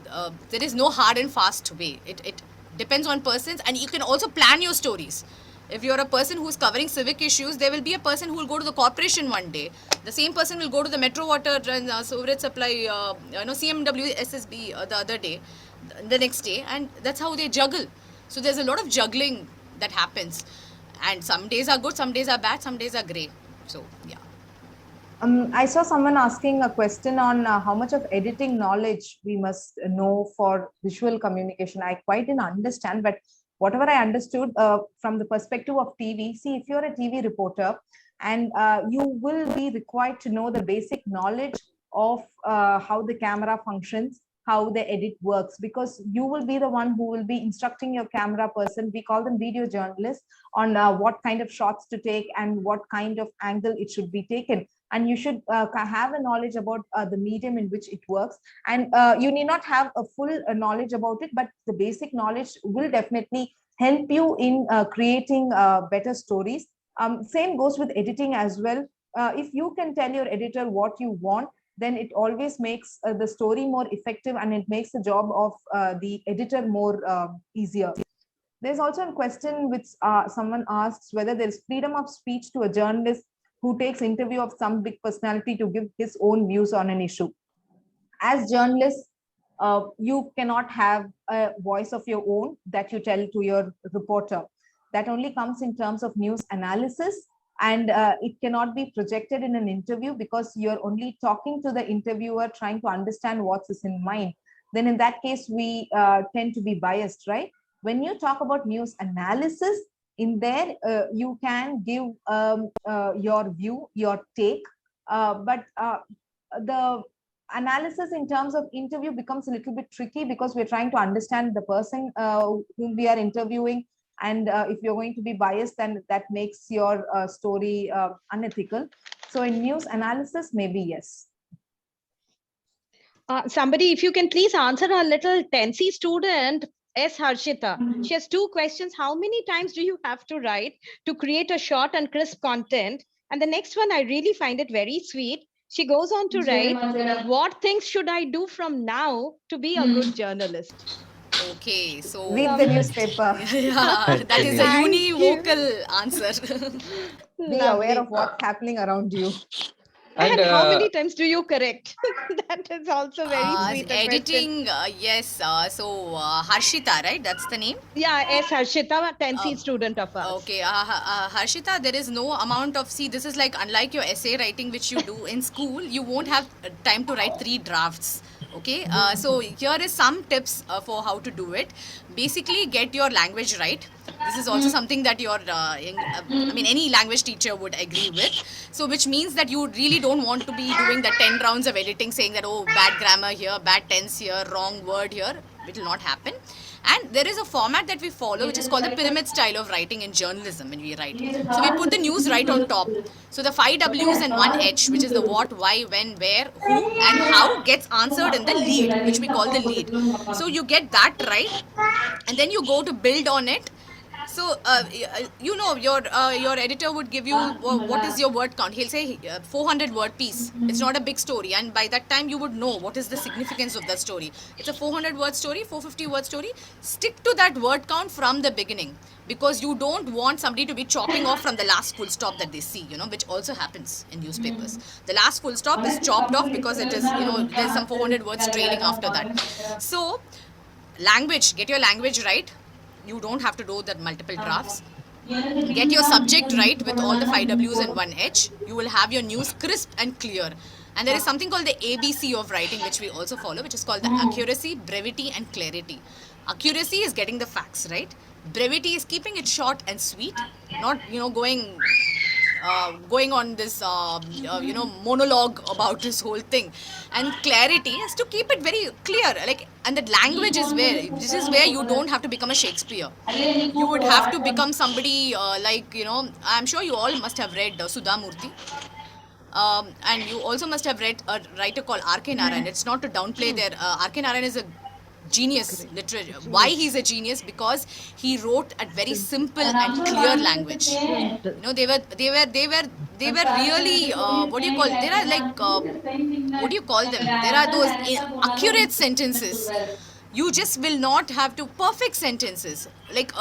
Speaker 6: there is no hard and fast way. It depends on persons, and you can also plan your stories. If you're a person who's covering civic issues, there will be a person who will go to the corporation one day. The same person will go to the Metro Water and Sewerage Supply, CMW SSB the other day, the next day, and that's how they juggle. So there's a lot of juggling that happens, and some days are good, some days are bad, some days are grey. So yeah.
Speaker 3: I saw someone asking a question on how much of editing knowledge we must know for visual communication. I quite didn't understand, but whatever I understood from the perspective of TV, see, if you're a TV reporter and you will be required to know the basic knowledge of how the camera functions, how the edit works, because you will be the one who will be instructing your camera person. We call them video journalists, on what kind of shots to take and what kind of angle it should be taken. And you should have a knowledge about the medium in which it works. And you need not have a full knowledge about it, but the basic knowledge will definitely help you in creating better stories. Same goes with editing as well. If you can tell your editor what you want, then it always makes the story more effective, and it makes the job of the editor more easier. There's also a question which someone asks whether there's freedom of speech to a journalist who takes interview of some big personality to give his own views on an issue. as journalists, you cannot have a voice of your own that you tell to your reporter. That only comes in terms of news analysis, and it cannot be projected in an interview because you're only talking to the interviewer, trying to understand what's in mind. Then in that case, we tend to be biased, right? When you talk about news analysis, in there, you can give your view, your take, but the analysis in terms of interview becomes a little bit tricky because we're trying to understand the person whom we are interviewing. And if you're going to be biased, then that makes your story unethical. So in news analysis, maybe yes.
Speaker 1: Somebody, if you can please answer our little 10C student, S. Harshita. She has 2 questions. How many times do you have to write to create a short and crisp content? And the next one, I really find it very sweet. She goes on to write, what things should I do from now to be a good journalist?
Speaker 6: Okay, so
Speaker 3: Read the newspaper.
Speaker 6: yeah, that is a
Speaker 1: Thank you.
Speaker 6: univocal answer.
Speaker 3: Be aware of what's happening around you.
Speaker 1: And how many times do you correct? That is also very sweet a question.
Speaker 6: Editing, yes. Harshita, right? That's the name.
Speaker 1: Yeah, S. Harshita, 10C student of ours.
Speaker 6: Okay, Harshita, there is no amount of, see, this is like, unlike your essay writing, which you do in school, you won't have time to write 3 drafts. Okay, so here is some tips for how to do it. Basically, get your language right. This is also something that any language teacher would agree with. So, which means that you really don't want to be doing the 10 rounds of editing, saying that, oh, bad grammar here, bad tense here, wrong word here. It will not happen. And there is a format that we follow, which is called the pyramid style of writing in journalism when we write. So we put the news right on top. So the 5 W's and 1 H, which is the what, why, when, where, who, and how, gets answered in the lead, which we call the lead. So you get that right, and then you go to build on it. So, your editor would give you what is your word count. He'll say 400 word piece. It's not a big story. And by that time, you would know what is the significance of that story. It's a 400 word story, 450 word story. Stick to that word count from the beginning, because you don't want somebody to be chopping off from the last full stop that they see, which also happens in newspapers. The last full stop is chopped off because it is, there's some 400 words trailing after that. So, language, get your language right. You don't have to do that multiple drafts. Get your subject right with all the 5 W's and 1 H. You will have your news crisp and clear. And there is something called the ABC of writing, which we also follow, which is called the accuracy, brevity, and clarity. Accuracy is getting the facts right. Brevity is keeping it short and sweet, not going on this monologue about this whole thing. And clarity is to keep it very clear, and that language is where you don't have to become a Shakespeare. You would have to become somebody I'm sure you all must have read Sudha Murthy. And you also must have read a writer called R K Narayan. It's not to downplay their R K Narayan is a genius literature. Why he's a genius? Because he wrote at very simple and clear language. They were really what do you call? There are what do you call them? There are those accurate sentences. You just will not have to perfect sentences. Like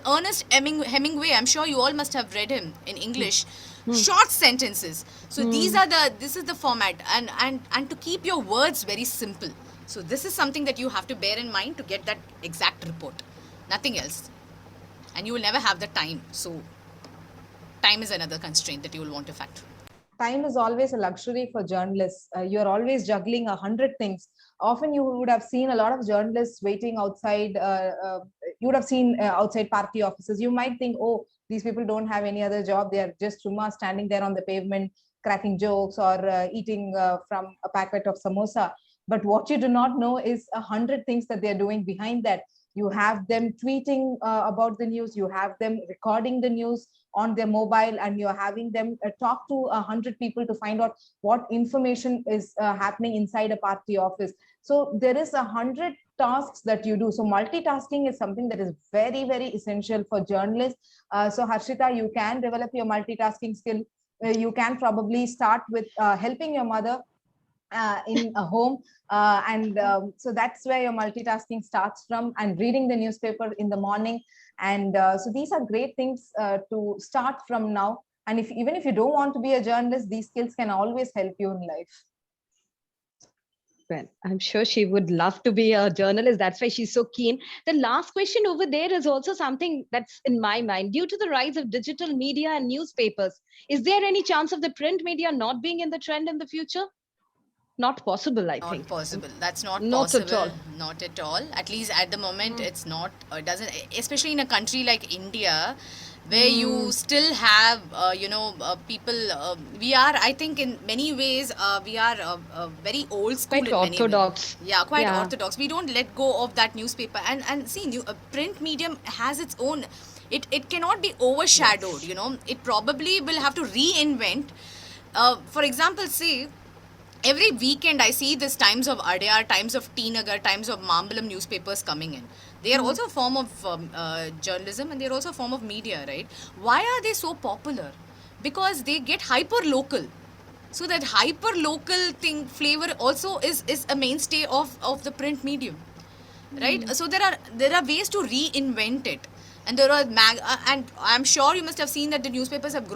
Speaker 6: Ernest Hemingway. I'm sure you all must have read him in English. Short sentences. So this is the format, and to keep your words very simple. So this is something that you have to bear in mind to get that exact report. Nothing else. And you will never have the time. So time is another constraint that you will want to factor.
Speaker 3: Time is always a luxury for journalists. You're always juggling 100 things. Often you would have seen a lot of journalists waiting outside. You would have seen outside party offices. You might think, oh, these people don't have any other job. They are just standing there on the pavement, cracking jokes or eating from a packet of samosa. But what you do not know is 100 things that they're doing behind that. You have them tweeting about the news. You have them recording the news on their mobile, and you're having them talk to 100 people to find out what information is happening inside a party office. So there is 100 tasks that you do. So multitasking is something that is very, very essential for journalists. So Harshita, you can develop your multitasking skill. You can probably start with helping your mother in a home, so that's where your multitasking starts from, and reading the newspaper in the morning. And so these are great things to start from now. And even if you don't want to be a journalist, these skills can always help you in life.
Speaker 1: Well, I'm sure she would love to be a journalist. That's why she's so keen. The last question over there is also something that's in my mind. Due to the rise of digital media and newspapers, is there any chance of the print media not being in the trend in the future? Not possible, I
Speaker 6: Not
Speaker 1: think.
Speaker 6: possible. That's not
Speaker 1: Not at
Speaker 6: possible.
Speaker 1: all.
Speaker 6: Not at all. At least at the moment, it's not. Doesn't, especially in a country like India, where you still have, people. We are, I think, in many ways, we are very old school
Speaker 1: Quite
Speaker 6: in many ways.
Speaker 1: orthodox.
Speaker 6: Yeah, quite
Speaker 1: Yeah.
Speaker 6: orthodox. We don't let go of that newspaper. And see, print medium has its own. It cannot be overshadowed. It probably will have to reinvent. For example, say every weekend I see this Times of Adyar, Times of T Nagar, Times of Mambalam newspapers coming in. They are also a form of journalism, and they are also a form of media, right? Why are they so popular? Because they get hyper local. So that hyper local thing flavor also is a mainstay of the print medium, right? So there are ways to reinvent it, and there are and I'm sure you must have seen that the newspapers have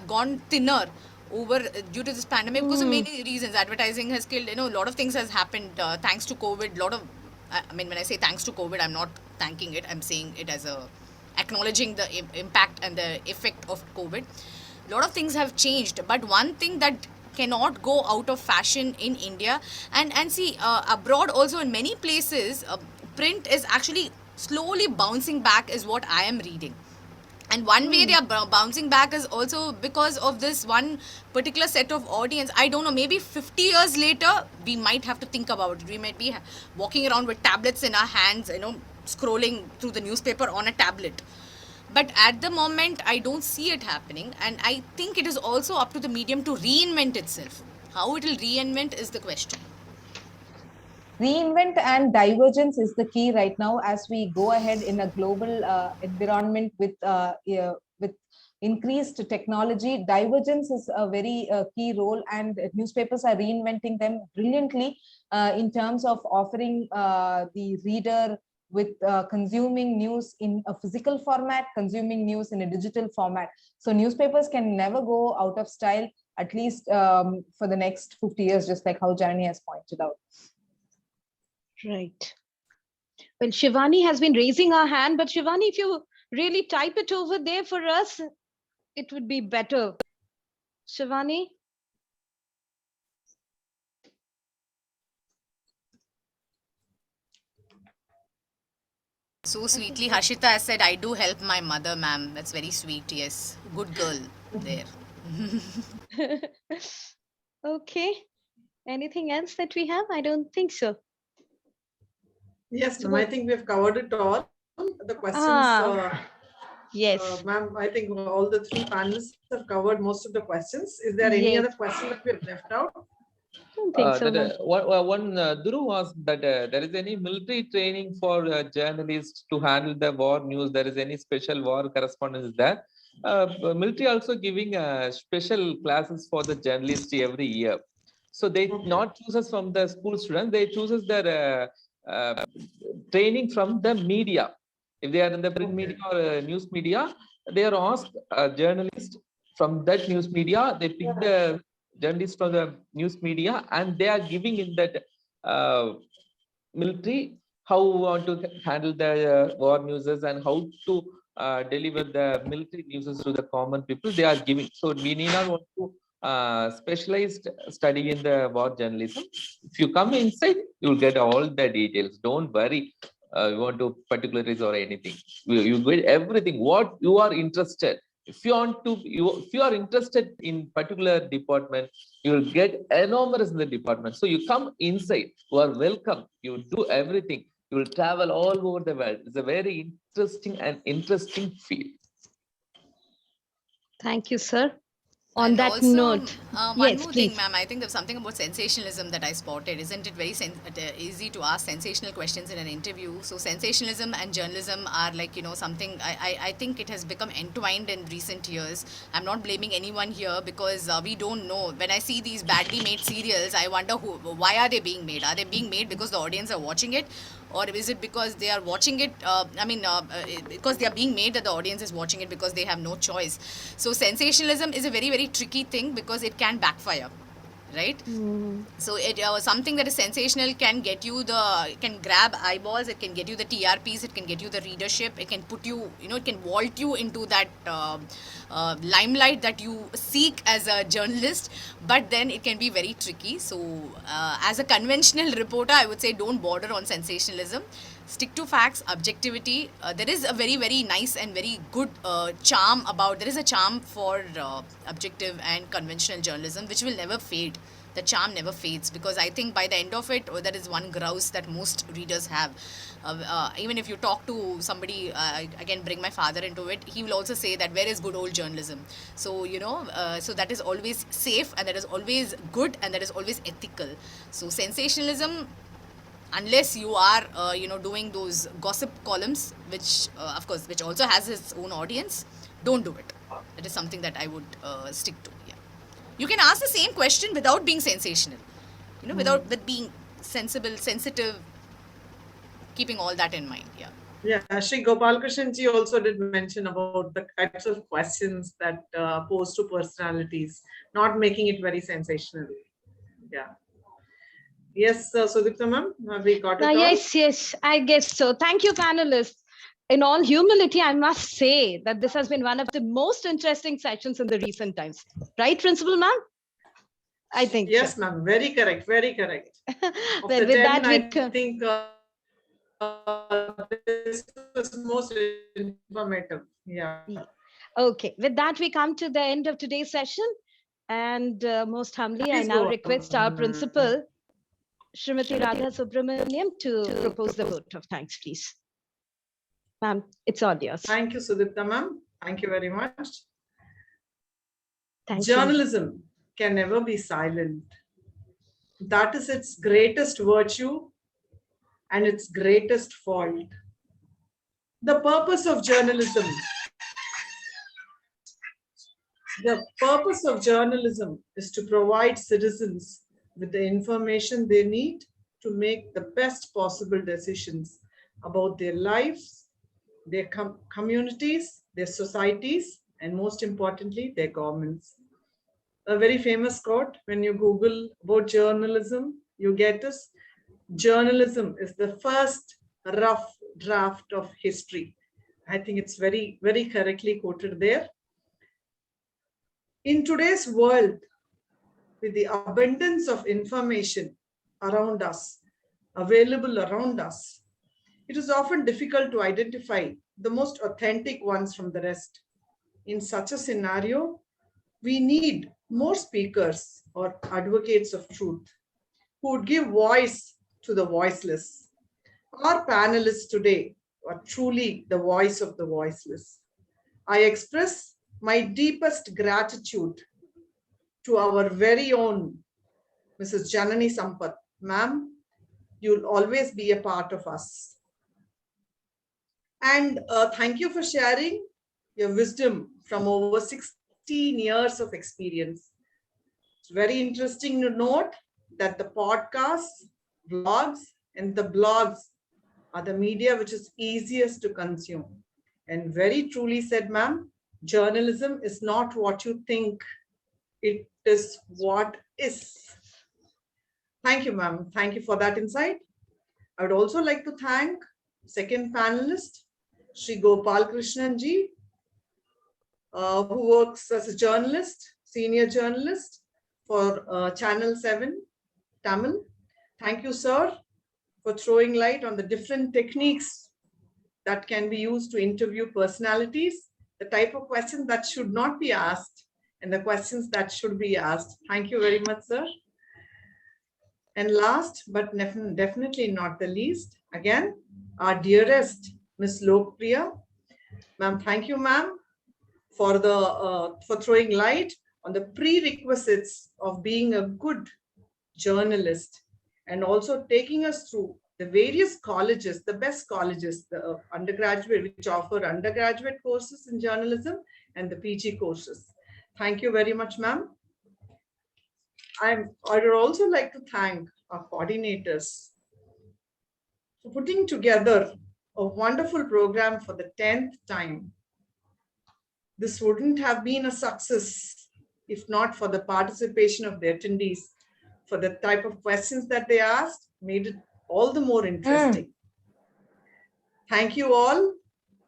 Speaker 6: gone thinner over due to this pandemic because of many reasons. Advertising has killed, a lot of things has happened thanks to COVID. Lot of, I mean, when I say thanks to COVID, I'm not thanking it, I'm saying it as a acknowledging the impact and the effect of COVID. A lot of things have changed, but one thing that cannot go out of fashion in India, and see, abroad also in many places, print is actually slowly bouncing back, is what I am reading. And one way they are bouncing back is also because of this one particular set of audience. I don't know, maybe 50 years later, we might have to think about it. We might be walking around with tablets in our hands, scrolling through the newspaper on a tablet. But at the moment, I don't see it happening. And I think it is also up to the medium to reinvent itself. How it will reinvent is the question.
Speaker 3: Reinvent and divergence is the key right now as we go ahead in a global environment with increased technology. Divergence is a very key role, and newspapers are reinventing them brilliantly in terms of offering the reader with consuming news in a physical format, consuming news in a digital format. So newspapers can never go out of style, at least for the next 50 years, just like how Janani has pointed out.
Speaker 1: Right. Well, Shivani has been raising her hand, but Shivani, if you really type it over there for us, it would be better. Shivani?
Speaker 6: So sweetly, Harshita has said, I do help my mother, ma'am. That's very sweet. Yes. Good girl there.
Speaker 1: Okay. Anything else that we have? I don't think so.
Speaker 2: Yes, ma'am, I think we've covered it all. The questions,
Speaker 1: yes.
Speaker 2: ma'am, I think all the three panelists have covered most of the questions. Is there any other question that we have left out?
Speaker 1: Don't think so.
Speaker 5: One Dhruv asked that there is any military training for journalists to handle the war news. There is any special war correspondence there. Military also giving special classes for the journalists every year. So they not chooses from the school students. They chooses their training from the media. If they are in the print media or news media, they are asked a journalist from that news media. They pick the journalists from the news media, and they are giving in that military how we want to handle the war news and how to deliver the military news to the common people. They are giving. So we need not want to specialized study in the war journalism. If you come inside, you will get all the details. Don't worry. You want to particularize or anything. You get everything. What you are interested. If you want to, if you are interested in particular department, you will get enormous in the department. So you come inside. You are welcome. You do everything. You will travel all over the world. It's a very interesting field.
Speaker 1: Thank you, sir. On
Speaker 6: And
Speaker 1: that
Speaker 6: also,
Speaker 1: note,
Speaker 6: one
Speaker 1: yes,
Speaker 6: more
Speaker 1: please.
Speaker 6: thing, ma'am. I think there's something about sensationalism that I spotted. Isn't it very easy to ask sensational questions in an interview? So sensationalism and journalism are like, something. I think it has become entwined in recent years. I'm not blaming anyone here because we don't know. When I see these badly made serials, I wonder why are they being made? Are they being made because the audience are watching it? Or is it because they are watching it, because they are being made that the audience is watching it because they have no choice. So sensationalism is a very, very tricky thing because it can backfire, right?
Speaker 1: Mm.
Speaker 6: So it something that is sensational can get you can grab eyeballs, it can get you the TRPs, it can get you the readership, it can put you, it can vault you into that limelight that you seek as a journalist. But then it can be very tricky. So as a conventional reporter, I would say don't border on sensationalism. Stick to facts, objectivity. There is a very, very nice and very good there is a charm for objective and conventional journalism which will never fade. The charm never fades, because I think by the end of it, that is one grouse that most readers have. Even if you talk to somebody, I can bring my father into it, he will also say that where is good old journalism? So, so that is always safe, and that is always good, and that is always ethical. So sensationalism, unless you are doing those gossip columns, which of course which also has its own audience, don't do it. That is something that I would stick to. Yeah, you can ask the same question without being sensational, without with being sensitive, keeping all that in mind. Yeah.
Speaker 2: Yeah, Shri Gopal Krishnan ji also did mention about the types of questions that pose to personalities, not making it very sensational. Yeah. Yes, Sudipta ma'am, have we got it all?
Speaker 1: Yes, I guess so. Thank you, panelists. In all humility, I must say that this has been one of the most interesting sessions in the recent times. Right, Principal Ma'am? I think
Speaker 2: yes,
Speaker 1: so.
Speaker 2: ma'am. Very correct. Very correct. Of
Speaker 1: Well,
Speaker 2: the
Speaker 1: with
Speaker 2: 10,
Speaker 1: that,
Speaker 2: I think this was most informative. Yeah.
Speaker 1: Okay, with that, we come to the end of today's session. And most humbly, I
Speaker 2: Please
Speaker 1: now
Speaker 2: go
Speaker 1: request our
Speaker 2: on, ma'am.
Speaker 1: principal, Srimati Radha Subramaniam, to propose the vote of thanks, please. Ma'am, it's all yours.
Speaker 2: Thank you, Sudipta ma'am. Thank you very much.
Speaker 1: Thank you.
Speaker 2: Journalism can never be silent. That is its greatest virtue and its greatest fault. The purpose of journalism is to provide citizens with the information they need to make the best possible decisions about their lives, their communities, their societies, and most importantly, their governments. A very famous quote, when you Google about journalism, you get this: journalism is the first rough draft of history. I think it's very, very correctly quoted there. In today's world, with the abundance of information around us, available around us, it is often difficult to identify the most authentic ones from the rest. In such a scenario, we need more speakers or advocates of truth who would give voice to the voiceless. Our panelists today are truly the voice of the voiceless. I express my deepest gratitude to our very own Mrs. Janani Sampath. Ma'am, you'll always be a part of us. And thank you for sharing your wisdom from over 16 years of experience. It's very interesting to note that the podcasts, blogs, and the blogs are the media which is easiest to consume. And very truly said, ma'am, journalism is not what you think, it is what is. Thank you, ma'am. Thank you for that insight. I would also like to thank second panelist, Shri Gopal Krishnan ji, who works as a journalist, senior journalist for Channel 7 Tamil. Thank you, sir, for throwing light on the different techniques that can be used to interview personalities, the type of questions that should not be asked, and the questions that should be asked. Thank you very much, sir. And last, but definitely not the least, again, our dearest Miss Lok Priya. Ma'am, thank you, ma'am, for throwing light on the prerequisites of being a good journalist, and also taking us through the various colleges, the best colleges, the undergraduate, which offer undergraduate courses in journalism, and the PG courses. Thank you very much, ma'am. I would also like to thank our coordinators for putting together a wonderful program for the 10th time. This wouldn't have been a success if not for the participation of the attendees for the type of questions that they asked, made it all the more interesting. Thank you all.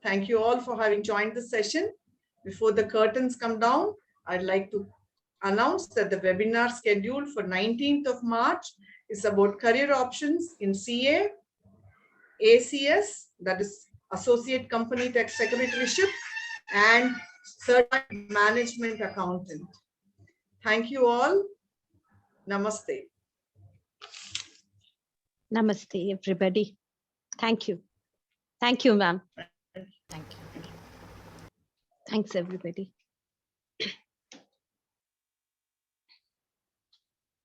Speaker 2: Thank you all for having joined the session. Before the curtains come down, I'd like to announce that the webinar scheduled for 19th of March is about career options in CA, ACS, that is Associate Company Tech Secretaryship, and Certified Management Accountant. Thank you all. Namaste.
Speaker 1: Namaste, everybody. Thank you. Thank you, ma'am.
Speaker 6: Thank you.
Speaker 1: Thanks, everybody.